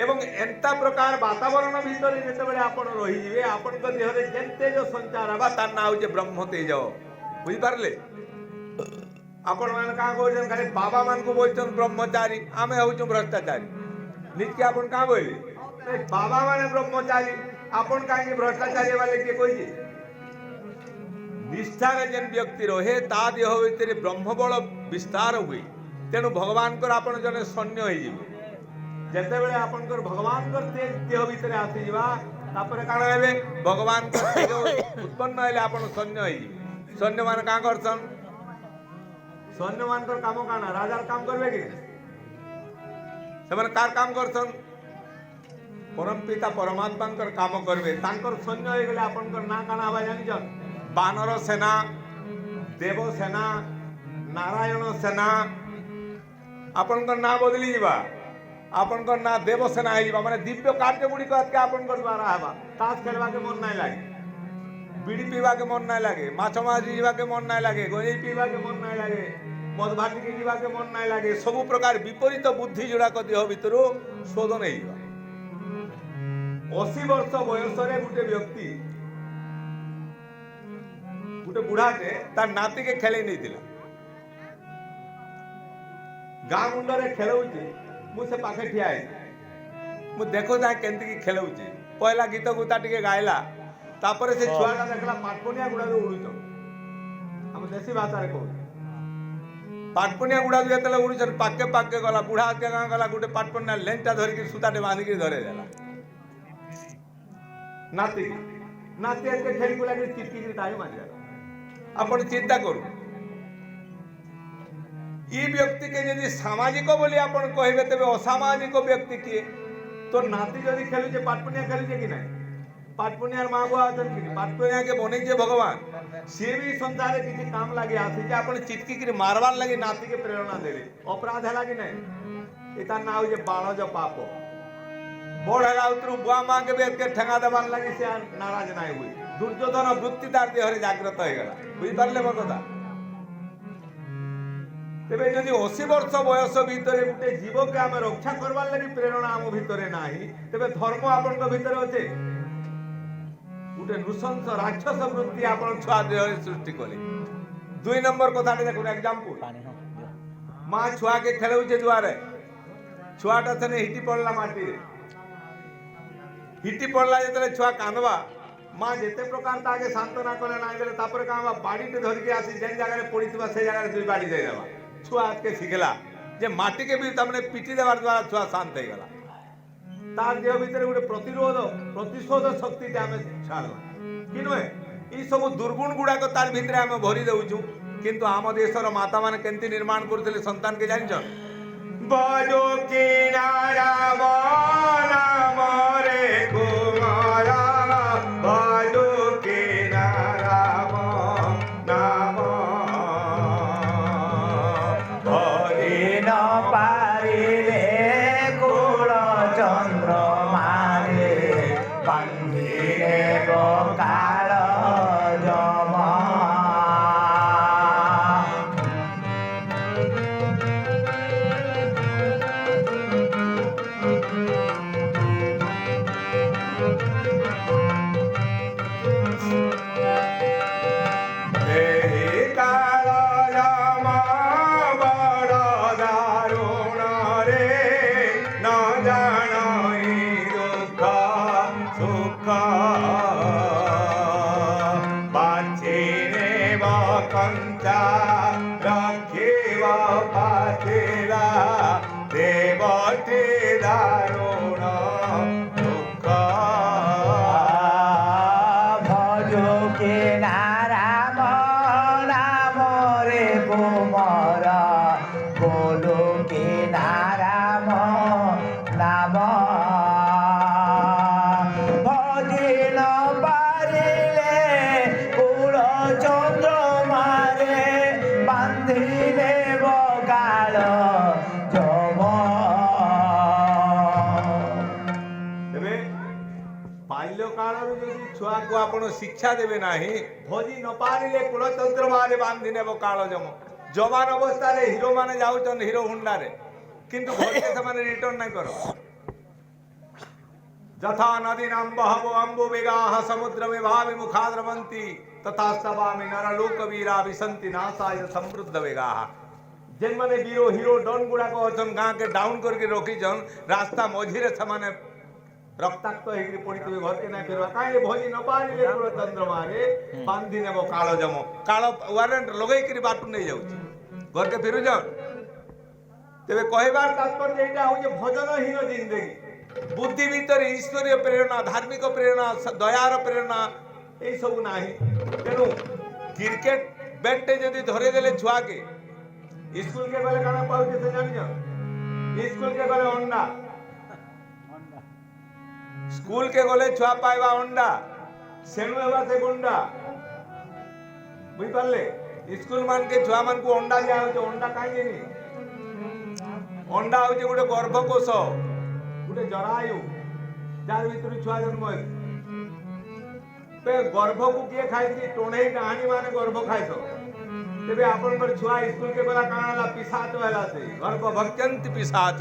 एवं एंता प्रकार वातावरण भीतर जितेबाला आपण रही आपण देह रे जेन तेज संचार हवा तार ना होचे ब्रह्म तेज बुझी पारे आपण मान का कहछन खाली बाबा मान को बोलछन ब्रह्मचारी आमे होछु भ्रष्टाचारी नित्य आपण का बोले बाबा माने ब्रह्मचारी आपण काहे भ्रष्टाचारी वाले के कोई निष्ठा रे जेन व्यक्ति रहे ता देह भितर ब्रह्मबल विस्तार हुए तेणु भगवान को आपण जने सैन्य हो जिवे जते बेले आपण को भगवान को तेज देह भितर आसी जिवा तापर काण हेबे भगवान को तेज उत्पन्न हेले आपण सैन्य हो जिवे सैन्य मान का करछन सैन्य मानकर काम काना राजार काम करबे कि सेमाने कार काम करसन परम पिता परमात्मा काम करबे तांकर सैन्य हो गले आपनकर ना काना हवा जानिछन बानर सेना देव सेना नारायण सेना आपनकर ना बदली जीवा आपनकर ना देव सेना है जीवा माने दिव्य कार्य गुडी के आपनकर द्वारा हवा ताश खेलवा के मन नहीं लागे बीड़ी पीवा के मन नहीं लगे माछ माछ जीवा के मन नहीं लगे गंजेई पीवा के मन नहीं लगे मद भाटी के जीवा के मन नहीं लगे सब प्रकार विपरीत बुद्धि जोड़ा देह भितर शोधन हो 80 वर्ष बयस गोटे व्यक्ति गोटे बुढ़ाटे तार नाती के खेले नहीं दिला गाँ मुंडे खेलौचे मुझे पाखे ठिया मु देखो ता केंती की खेलौचे पहला गीत गुता टिके गायला तापर से छुआटा देखला पाटपनिया गुडा उड़ुचन हम देसी भाषा रे कहू पाटपनिया गुडा जेतले उड़ुचन पाके पाके गला बुढ़ा के गां गला गुटे पाटपनिया लेंटा धरि के सुताटे बांधी के धरे देला नाती नाती के खेल को लागे चिटकी के ताई मार जाला अपन चिंता करू ई व्यक्ति के यदि सामाजिक बोली अपन कहबे तबे असामाजिक व्यक्ति किए तो नाती यदि खेलु जे पाटपनिया खेलु जे कि नहीं पाटपनियार माँ बुआ अछन कि पाटपनिया के बने जे भगवान से भी संसार किसी काम लागे आसी जे अपन चिटकी के मारवार लगे नाती के प्रेरणा देले अपराध है लागे नहीं एता ना हो जे बाण जो पाप बड़ है उतरु बुआ माँ के बेद के ठंगा दबान लगे से नाराज नहीं हुई दुर्योधन वृत्ति तार देहरे जागृत हो गला बुझी पारले मो कथा तेबे यदि 80 वर्ष बयस भितर गोटे जीव के आम रक्षा करवार लगी प्रेरणा आम भितर नाही तेबे धर्म आपन भितर अच्छे गोटे नृशंस राक्षस वृत्ति आपन छुआ देह सृष्टि कले 2 नंबर कथा देखो एग्जांपल मां छुआ के खेलौचे दुआरे छुआटा थने हिटी पड़ला माटी रे हिटी पड़ला जेतले छुआ कांदवा मां जेते प्रकार ताके सांत्वना कले ना गेले तापर कांबा बाड़ी ते धरि के आसी जेन जगह रे पड़ीतबा से जगह रे दुई बाड़ी दे देबा छुआ के सिखला जे माटी के भी तमने पिटी देवार द्वारा छुआ शांत हो गला तार देह भीतर गोटे प्रतिरोध प्रतिशोध शक्ति ते हमें छाड़ला कि नुहे ई सब दुर्गुण गुड़ाक तार भीतर हमें भरी देउछु किंतु आम देशर माता माने केंती निर्माण करथिले संतान के जानिछन बजो किनारा नाम रे कुमारा बजो किनारा नाम न पारिले कुल चंद्र मारे बांधिले काल जमा देवते दारुण दुख भजो के नाराम नाम रे कुमार बोलो के नाराम नाम भजिन पारिले कुल चंद्र मारे बांधिले बगाल छुआ को आपण शिक्षा देवे नाही भोजी न पारिले कुलतंत्र मारे बांधी नेबो काल जम जवान अवस्था रे हीरो माने जाउचन हीरो हुंडा रे किंतु भोजी से माने रिटर्न नहीं करो जथा नदी नाम बहवो अंबु वेगाः समुद्र में भावि मुखाद्रवंती तथा सवामि नरलोक वीरा विसंति नासाय समृद्ध वेगाः जेन माने वीरो हीरो डन गुडा को अछन गां के डाउन करके रोकी जन रास्ता मझी रे समाने रक्ताक्त होगी पड़ी तुम घर के ना फिर कहीं भोजी न पारिले कुलतंत्र मारे बांधी नेबो काल जम काल वारंट लगे कि बाटू नहीं जाउची घर के फिरु जाओ तेबे कहबार तात्पर्य एटा हो जे भजनहीन जिंदगी बुद्धि भीतर ईश्वरीय प्रेरणा धार्मिक प्रेरणा दयार प्रेरणा ए सब नाही तेनु क्रिकेट बैट जदी धरे देले छुआ के स्कूल के गले काना पाउचे से जानियो स्कूल के गले अंडा स्कूल के गले छुआ पाइबा अंडा सेनु हेबा से गुंडा बुझ पारले स्कूल मान के छुआ मान को अंडा दिया होचे अंडा काई देनी अंडा होचे गोटे गर्भकोश गोटे जरायु जार भीतर छुआ जन्म होई पे गर्भ को किए खाइसी टोणे कहानी माने गर्भ खाइसो तेबे आपन पर छुआ स्कूल के गला कानाला पिसाच होला से गर्भ भक्त्यंत पिसाच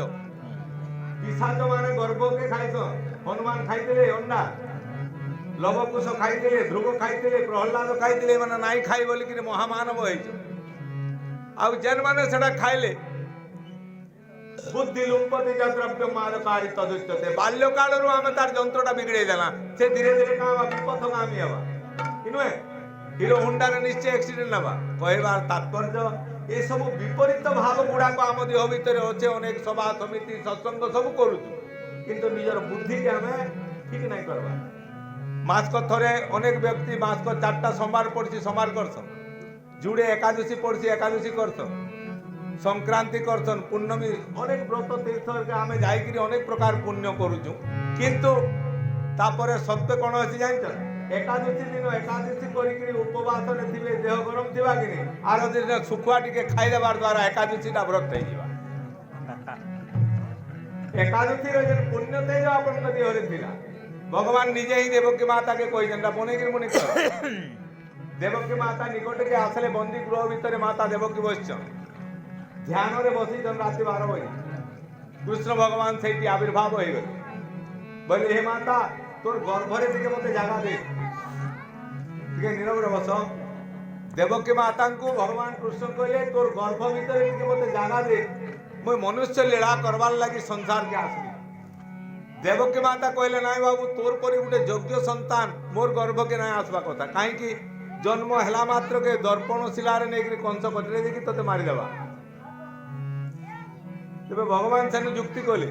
माने गर्भ के खाइसो हनुमान खाइतेले अंडा लवकुश खाइतेले ध्रुव खाइतेले प्रहलाद खाइतेले माने नाई खाइ बोली कि महामानव होइछ आ जन माने सेडा खाइले बुद्धि लुम्पति द्रव्य मारकारी तदुच्यते बाल्य कालरू आमे तार जंत्रटा बिगड़े देला से धीरे धीरे का विपथगामी हवा इनुए हिरो होंडा रे निश्चय एक्सीडेंट नबा कहबार तात्पर्य ए सब विपरीत भाव गुडा को आम देह भीतर अच्छे अनेक सभा समिति सत्संग सब करू किंतु निजर बुद्धि के हमें ठीक नहीं करबा मास को थरे अनेक व्यक्ति मास को 4टा सोमवार पड़सी सोमवार करसन जुड़े एकादशी पड़सी एकादशी करसन संक्रांति करसन पूर्णमी अनेक व्रत तीर्थ के आमे जाइकरी अनेक प्रकार पुण्य करूछु किंतु तापरे सत्य कोन अछि जानछ एकादशी दिन एकादशी करिकरी उपवास रे थिबे देह गरम थिबा कि नै आर दिन सुखुआ टिके खाइ देबार द्वारा एकादशी ता व्रत થઈ जिबा एकादशी रे जे पुण्य ते जो अपन के देह रे थिला भगवान निजे ही देवकी माता के कोइ जंडा बने कि मुनि देवकी माता निकट के आसले बंदी गृह भीतर माता देवकी बसछ ध्यान रे बसी जन राति 12 बजे कृष्ण भगवान से आविर्भाव हो गए बोले हे माता तोर गर्भ रे टिके मते जागा दे टिके नीरव रे बस देवकी माता को भगवान कृष्ण कहले तोर गर्भ भीतर टिके मते जागा दे मैं मनुष्य लीला करबार लागि संसार के आसली देवकी माता कहले नाई बाबू तोर परि गुटे योग्य संतान मोर गर्भ के ना आसबा कथा काहे कि जन्म हला मात्र के दर्पण शिला रे नेकरी कंस कटरे देखि तते मारि देबा तेबे भगवान से जुक्ति कले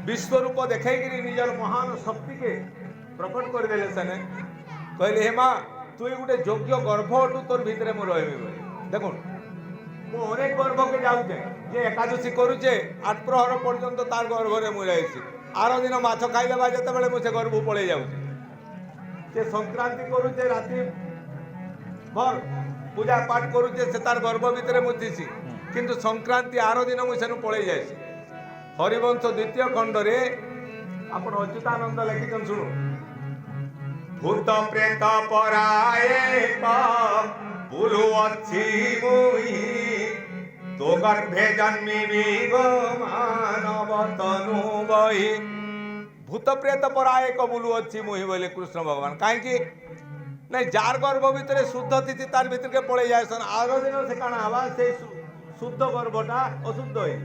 विश्व रूप देखैकरी निजर महान शक्ति के प्रकट कर देले सने कहले हे मां तू गोटे योग्य गर्भ अटू तोर भीतर मु रहबे बोली देखो मु अनेक गर्भ के जाउचे जे एकादशी करूचे 8 प्रहर पर्यंत तार गर्भ रे मु रहैसी आरो दिन माछ खाइ लेबा जते बेले मु से गर्भ पळे जाउचे जे संक्रांति करूचे राति भर पूजा पाठ करूचे से तार गर्भ भीतर मु दिसी किंतु संक्रांति आरो दिन मु सेनु पळे जायसी हरिवंश द्वितीय खंड रे आपण अच्युतानंद लिखिकन सुनु भूत प्रेत पराये का बुलु अछि मोहि तो गर्भे जन्मी गो मानव तनु बहि भूत प्रेत पराये का बुलु अछि मोहि बोले कृष्ण भगवान काहे कि नहीं जार गर्भ भीतर शुद्ध तिथि तार भीतर के पळे जायसन आरो दिन से काना हवा से शुद्ध गर्भटा अशुद्ध होई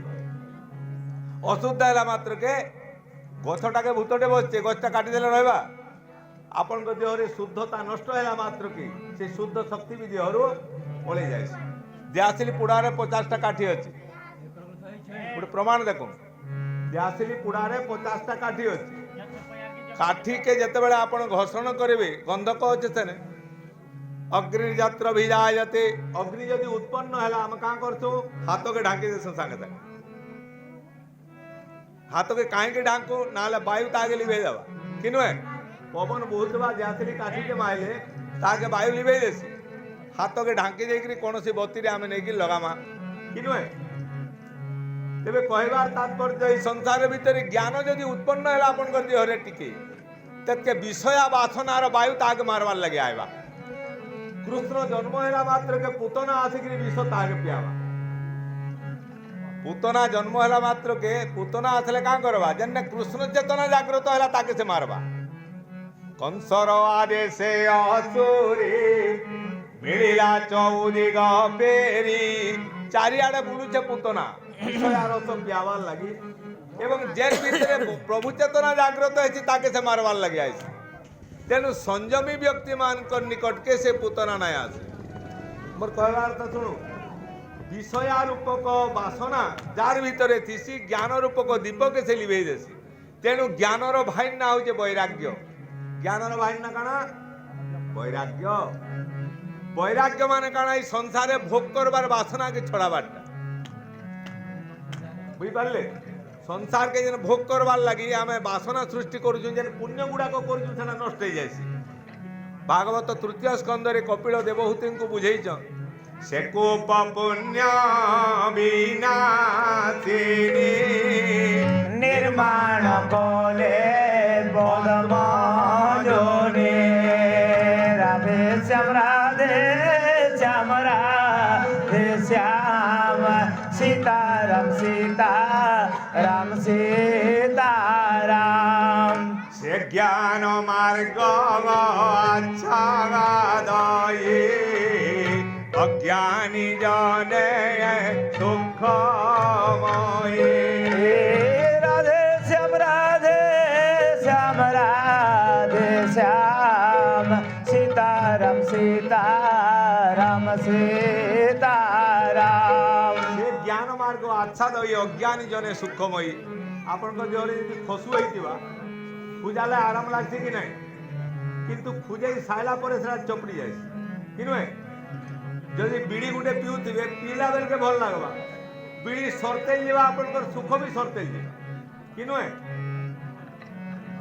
अशुद्ध है मात्र के गछटा के भूतटे बसचे गछटा काटी देले रहबा आपन को देह रे शुद्धता नष्ट है मात्र के से शुद्ध शक्ति भी देह रो पळे जाय दियासिली पुडा रे 50 टा काठी अछि पुडे प्रमाण देखो दियासिली पुडा रे 50 टा काठी अछि काठी के जते बेले आपन घर्षण करिवे गंधक अछि तने अग्निजात्र भिजायते अग्नि यदि उत्पन्न हैला हम का करछो हाथ के ढांकी दे संगे संगे हाथ के काहे के ढांको नाले वायु तागे लिबे जावा किनुए पवन बहुत बा जातली काठी के माइले तागे वायु लिबे देसी हाथ के ढांकी देकरी कोनोसी बत्ती रे हम नेकी लगामा किनुए तेबे कहबार तात्पर्य ई संसार भीतर ज्ञान यदि उत्पन्न हैला अपन कर दियो रे टिके तके विषय वासनार वायु तागे मारवार लगे आइबा कृष्ण जन्म हैला मात्र के पूतना आसिकरी विष तागे पियावा पूतना जन्म हैला मात्र के पूतना आसले का करबा जन्ने कृष्ण चेतना जागृत हैला ताके से मारबा कंसर आदेशे असुरी मिलिला चौदिग पेरी चारिआडे बुलुचे पूतना विषयार सब पियावार लागि एवं जेर भीतर प्रभु चेतना जागृत है ताके से मारवार लगे आइसी तेणु संयमी व्यक्ति मान निकट के से पूतना नहीं आसे मोर कहवार तो सुनो विषया रूपक वासना जार भीतर थीसी ज्ञान रूपक दीपक से लिभे देसी तेणु ज्ञानर भाइना हूँ वैराग्य ज्ञानर भाइना काना वैराग्य বৈরাগ্য মানে কারণ এই সংসারে ভোগ করবার বাসনাকে ছড়াবারটা বুঝিপারলে সংসারকে যেন ভোগ করবার লাগি আমি বাসনা সৃষ্টি করছু যেন পুণ্য গুড়াক করছু সেটা নষ্ট হয়ে যাইছি ভাগবত তৃতীয় স্কন্ধরে কপিল দেবহূতিଙ୍କୁ বুঝেইছ সে কোপ পুণ্য বিনাশিনী निर्माण कोले बोधमाजोने राधे श्याम राधे श्याम राधे श्याम सीताराम सीताराम सीताराम সে জ্ঞান মার্গ আচ্ছা দয়ে অজ্ঞানী জনে দুঃখময়ে राधे श्याम राधे श्याम राधे श्याम सीताराम सीताराम सीताराम ସେ ଜ୍ଞାନ ମାର୍ଗ ଆଚ୍ଛା ଦଇ ଅଜ୍ଞାନୀ ଜନେ ସୁଖମୟୀ ଆପଣଙ୍କ ଦେହରେ ଯଦି ଖସୁ ହେଇଥିବା ଖୁଜାଲେ ଆରାମ ଲାଗ୍ସି କି ନାହିଁ କିନ୍ତୁ ଖୁଜେଇ ସାଇଲା ପରେ ସେଟା ଚପଡ଼ି ଯାଏସି କି ନୁହେଁ ଯଦି ବିଡ଼ି ଗୋଟେ ପିଉଥିବେ ପିଇଲା ବେଳକେ ଭଲ ଲାଗ୍ବା ବିଡ଼ି ସର୍ତେଇ ଯିବା ଆପଣଙ୍କର ସୁଖ ବି ସର୍ତେଇ ଯିବା କି ନୁହେଁ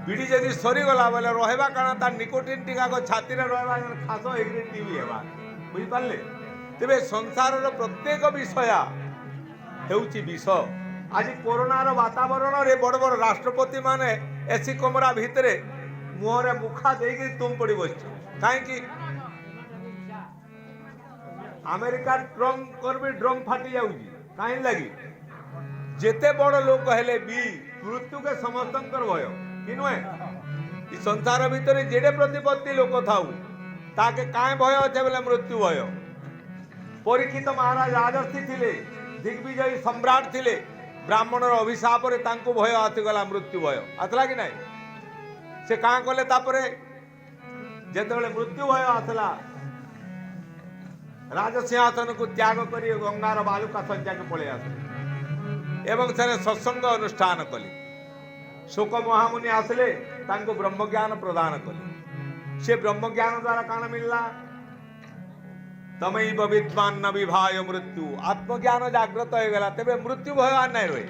ବିଡ଼ି ଯଦି ସରିଗଲା ବୋଲେ ରହିବା କାରଣ ତାର ନିକୋଟିନ୍ ଟିକାକ ଛାତିରେ ରହିବା ଖାସ ହେଇକିରି ଟିଭି ହେବା ବୁଝିପାରିଲେ ତେବେ ସଂସାରର ପ୍ରତ୍ୟେକ ବିଷୟ ହେଉଛି ବିଷ ଆଜି କରୋନାର ବାତାବରଣରେ ବଡ଼ ବଡ଼ ରାଷ୍ଟ୍ରପତି ମାନେ ଏସି କମରା ଭିତରେ ମୁହଁରେ ମୁଖା ଦେଇକି ତୁମ ପଡ଼ି ବସିଛ କାହିଁକି ଆମେରିକା ଟ୍ରମ୍ପଙ୍କର ବି ଡ୍ରମ୍ ଫାଟି ଯାଉଛି କାହିଁ ଲାଗି ଯେତେ ବଡ଼ ଲୋକ ହେଲେ ବି ମୃତ୍ୟୁକେ ସମସ୍ତଙ୍କର ଭୟ କି ନୁହେଁ ଏ ସଂସାର ଭିତରେ ଯେଡ଼େ ପ୍ରତିପତ୍ତି ଲୋକ ଥାଉ ତାକେ କାହିଁ ଭୟ ଅଛେ ବୋଲେ ମୃତ୍ୟୁ ଭୟ ପରୀକ୍ଷିତ ମହାରାଜ ରାଜର୍ଷି ଥିଲେ ଦିଗ୍ବିଜୟୀ ସମ୍ରାଟ ଥିଲେ ବ୍ରାହ୍ମଣର ଅଭିଶାପରେ ତାଙ୍କୁ ଭୟ ଆସିଗଲା ମୃତ୍ୟୁ ଭୟ ଆସିଲା କି ନାହିଁ ସେ କାଁ କଲେ ତାପରେ ଯେତେବେଳେ ମୃତ୍ୟୁ ଭୟ ଆସିଲା ରାଜସିଂହାସନକୁ ତ୍ୟାଗ କରି ଗଙ୍ଗାର ବାଲୁକା ଶଯ୍ୟାକୁ ପଳେଇ ଆସିଲେ ଏବଂ ସେ ସତ୍ସଙ୍ଗ ଅନୁଷ୍ଠାନ କଲେ ଶୋକ ମହାମୁନି ଆସିଲେ ତାଙ୍କୁ ବ୍ରହ୍ମଜ୍ଞାନ ପ୍ରଦାନ କଲେ ସେ ବ୍ରହ୍ମଜ୍ଞାନ ଦ୍ୱାରା କାଣ ମିଳିଲା ତମୈବ ବିଦ୍ୱାନ୍ ନ ବିଭାୟ ମୃତ୍ୟୁ ଆତ୍ମଜ୍ଞାନ ଜାଗ୍ରତ ହେଇଗଲା ତେବେ ମୃତ୍ୟୁ ଭୟ আর নাই ରହେ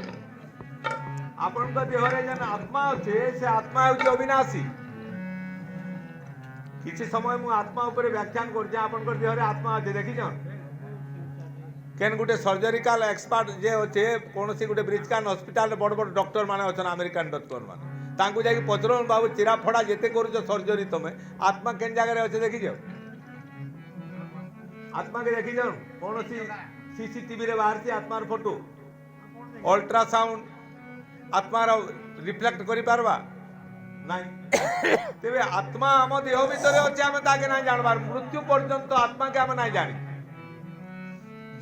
ଆପଣଙ୍କ ଦେହରେ ଯେନ୍ ଆତ୍ମା ଅଛି ସେ ଆତ୍ମା ହେଉଛି ଅବିନାଶୀ କିଛି ସମୟ ମୁଁ ଆତ୍ମା ଉପରେ ବ୍ୟାଖ୍ୟାନ କରୁଛି ଆପଣଙ୍କ ଦେହରେ ଆତ୍ମା ଅଛି ଦେଖିଛନ୍ କେନ୍ ଗୋଟେ ସର୍ଜରିକାଲ ଏକ୍ସପର୍ଟ ଯେ ଅଛେ କୌଣସି ଗୋଟେ ବ୍ରିଜକାନ୍ ହସ୍ପିଟାଲରେ ବଡ଼ ବଡ଼ ଡକ୍ଟର ମାନେ ଅଛନ୍ ଆମେରିକାନ ଡକ୍ଟର ମାନେ ତାଙ୍କୁ ଯାଇକି ପଚରନ୍ ବାବୁ ଚିରା ଫଡ଼ା ଯେତେ କରୁଛ ସର୍ଜରୀ ତମେ ଆତ୍ମା କେନ୍ ଜାଗାରେ ଅଛେ ଦେଖିଛ ଆତ୍ମାକେ ଦେଖିଛନ୍ କୌଣସି ସିସିଟିଭିରେ ବାହାରିଛି ଆତ୍ମାର ଫଟୋ ଅଲ୍ଟ୍ରାସାଉଣ୍ଡ ଆତ୍ମାର ରିଫ୍ଲେକ୍ଟ କରିପାରବା ନାଇଁ ତେବେ ଆତ୍ମା ଆମ ଦେହ ଭିତରେ ଅଛି ଆମେ ତାକେ ନାଇଁ ଜାଣବାର ମୃତ୍ୟୁ ପର୍ଯ୍ୟନ୍ତ ଆତ୍ମାକେ ଆମେ ନାଇଁ ଜାଣି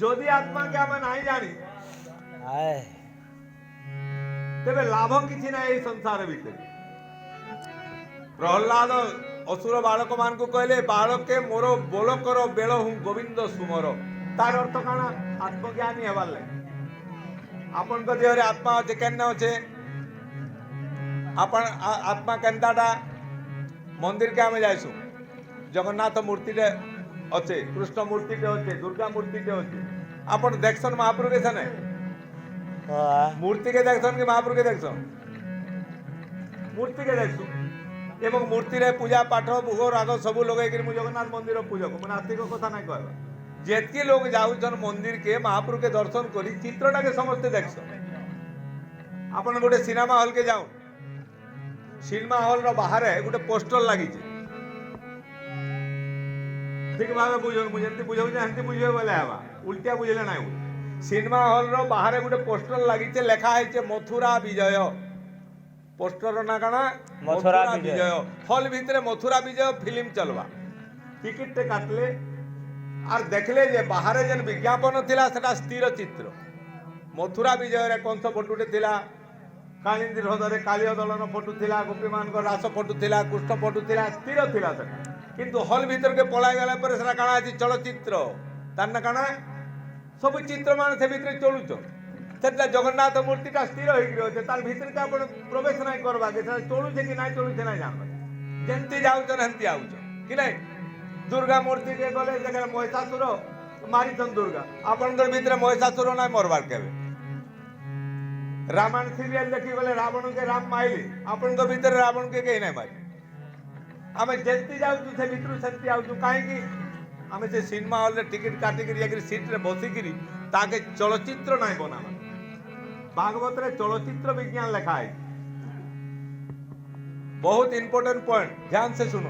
ଯଦି ଆତ୍ମାକେ ଆମେ ନାଇଁ ଜାଣି ତେବେ ଲାଭ କିଛି ନାହିଁ ଏଇ ସଂସାର ଭିତରେ ପ୍ରହ୍ଲାଦ ଅସୁର ବାଳକ ମାନଙ୍କୁ କହିଲେ ବାଳକେ ମୋର ବୋଲ କର ବେଳ ହୁଁ ଗୋବିନ୍ଦ ସୁମର ତାର ଅର୍ଥ କାଣା ଆତ୍ମଜ୍ଞାନୀ ହେବାର ଲାଗି ଆପଣଙ୍କ ଦେହରେ ଆତ୍ମା ଅଛି କେନ୍ ଅଛେ ଆପଣ ଆତ୍ମା କେନ୍ତାଟା ମନ୍ଦିରକେ ଆମେ ଯାଇଛୁ ଜଗନ୍ନାଥ ମୂର୍ତ୍ତିଟେ ଅଛେ କୃଷ୍ଣ ମୂର୍ତ୍ତିଟେ ଅଛେ ଦୁର୍ଗା ମୂର୍ତ୍ତିଟେ ଅଛେ ଆପଣ ଦେଖସନ୍ ମହାପ୍ରଭୁକେ ସେନେ ମୂର୍ତ୍ତିକେ ଦେଖସନ୍ କି ମହାପ୍ରଭୁକେ ଦେଖସନ୍ ମୂର୍ତ୍ତିକେ ଦେଖସୁ ଏବଂ ମୂର୍ତ୍ତିରେ ପୂଜା ପାଠ ଭୋଗ ରାଗ ସବୁ ଲଗେଇକିରି ମୁଁ ଜଗନ୍ନାଥ ମନ୍ଦିର ପୂଜକ ମାନେ ଆସ୍ତିକ କଥା ନାଇଁ କହିବା ଯେତିକି ଲୋକ ଯାଉଛନ୍ ମନ୍ଦିରକେ ମହାପ୍ରଭୁକେ ଦର୍ଶନ କରି ଚିତ୍ରଟାକେ ସମସ୍ତେ ଦେଖସନ୍ ଆପଣ ଗୋଟେ ସିନେମା ହଲ୍କେ ଯାଉନ୍ सिनेमा हॉल रो बाहर गोटे पोस्टर लगी ठीक भाव बुझ मुझे बुझे बुझे बोले हवा उल्टिया बुझले ना सिनेमा हॉल रो बाहर गोटे पोस्टर लगी लेखा है मथुरा विजय पोस्टर ना काना मथुरा विजय हॉल भितर मथुरा विजय फिल्म चलवा टिकट टे काटले और देखले जे बाहर जेन विज्ञापन थिला सेटा स्थिर चित्र मथुरा विजय रे कौन सा फोटोटे थिला कालिंदी हृदय कालिय दलन फोटो थिला गोपी मान रास फोटो थिला कृष्ण फोटो थिला स्थिर थिला सेटा किंतु हॉल भीतर के पलाई गला पर सेटा काना अछि चलचित्र तान काना सब चित्र मान से भीतर चलुछ सेटा जगन्नाथ मूर्तिटा स्थिर होई गयो छै तार भीतर के आपण प्रवेश नै करबा के सेटा चलु छै कि नै चलु छै नै जान जेंती जाउ छ हंती आउ छ कि नै दुर्गा मूर्ति के गले जगह महिषासुर मारिछन दुर्गा आपनकर भितर महिषासुर ना मरबार केबे रामायण सीरियल देखी गले रावण के राम माइले आपनकर भितर रावण के कहीं नहीं मारी आमे जेती जाउछु से भितर सेती आउछु काहे कि आमे से सिनेमा हॉल रे टिकट काटी करी जाकरी सीट रे बसी करी ताके चलचित्र नहीं बनावा भागवत रे चलचित्र विज्ञान लिखा है बहुत इंपोर्टेंट पॉइंट ध्यान से सुनो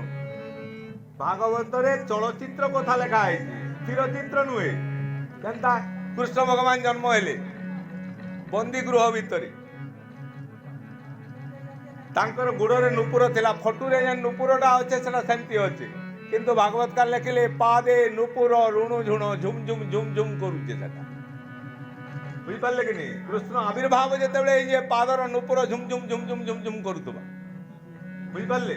भागवत रे चलचित्र कथा लिखा है स्थिरचित्र नुहे केनता कृष्ण भगवान जन्म हेले बंदी गृह भितर तांकर गुड़रे नुपुर थिला फटुरे जे नुपुरटा अच्छे सेटा सेमती अच्छे किंतु भागवत का लिखिले पादे नुपुर ऋणु झुण झुम झुम झुम झुम करूचे सेटा बुझी पारले कि नहीं कृष्ण आविर्भाव जेतेबेले जे पादर नुपुर झुम झुम झुम झुम झुम झुम करूतबा बुझी पारले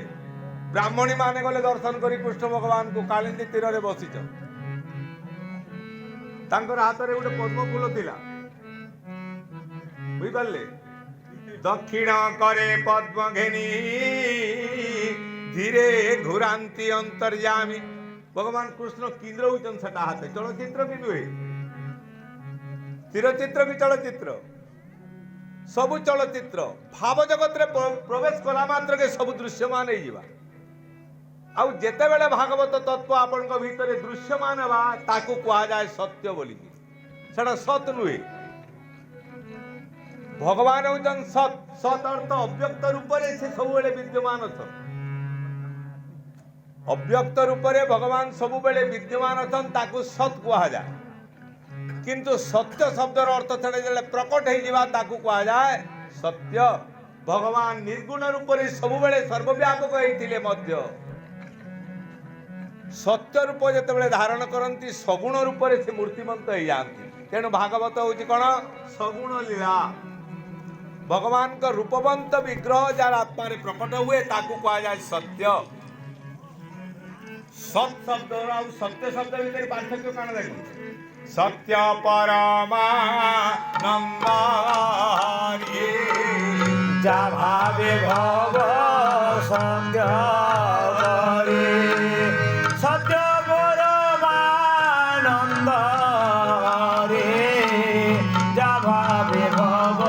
ब्राह्मणी माने गले दर्शन करी कृष्ण भगवान को कालिंदी तीर रे बसिच तांकर हाथ रे गोटे पद्म फूल थिला बुझी पारले दक्षिण करे पद्म घेनी धीरे घुरांती अंतर्यामी भगवान कृष्ण केंद्र होचन सेटा हाथ चलचित्र भी नुहे स्थिरचित्र भी चलचित्र सबु चलचित्र भाव जगत रे प्रवेश कला मात्र के सब दृश्यमान हो जिवा आउ जेते बेले भागवत तत्व आपन को भीतर दृश्यमान बा ताकू कहा जाए सत्य बोली सेटा सत नुहे भगवान होचन सत सत अर्थ अव्यक्त रूप रे से सब बेले विद्यमान अछन अव्यक्त रूप रे भगवान सब बेले विद्यमान अछन ताकू सत कहा जाए किंतु सत्य शब्दर अर्थ छड़े जले प्रकट हो जिवा ताकू कहा जाए सत्य भगवान निर्गुण रूप रे सब बेले सर्वव्यापक होइतिले मध्य सत्य रूप जेतेबेले धारण करंती सगुण रूप रे से मूर्तिमंत हो जाती तेणु भागवत होची कोन सगुण लीला भगवान का रूपवंत विग्रह जार आत्मा रे प्रकट हुए ताकू कहा जाए सत्य सत शब्द और सत्य शब्द भीतर पार्थक्य काण देखो सत्य परमानंद जा भावे भव सत्य करे सत्य परमानंद रे जा भावे भव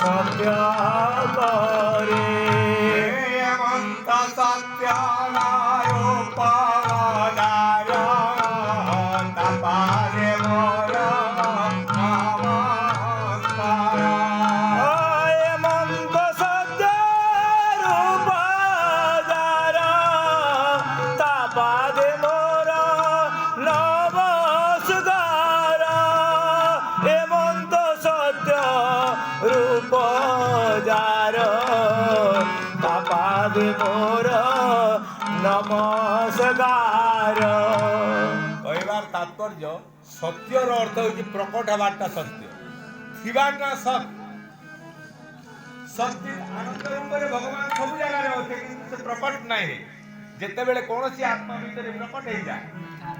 सत्य करे हेमंत सत्यालयो पवनाय तपारे मोर नमस्कार हेमंत सत्य रूप दार तपादे मोर नमस्कार हेमंत सत्य रूप जार तपादे मोर नमस्कार कहबार तात्पर्य सत्यर अर्थ होची प्रकट हबारटा सत्य थिबारटा सत सत्य आनंद रूप रे भगवान सब जगह रे होते किंतु से प्रकट नहीं जेते बेले कोनोसी आत्मा भीतर प्रकट हो जाए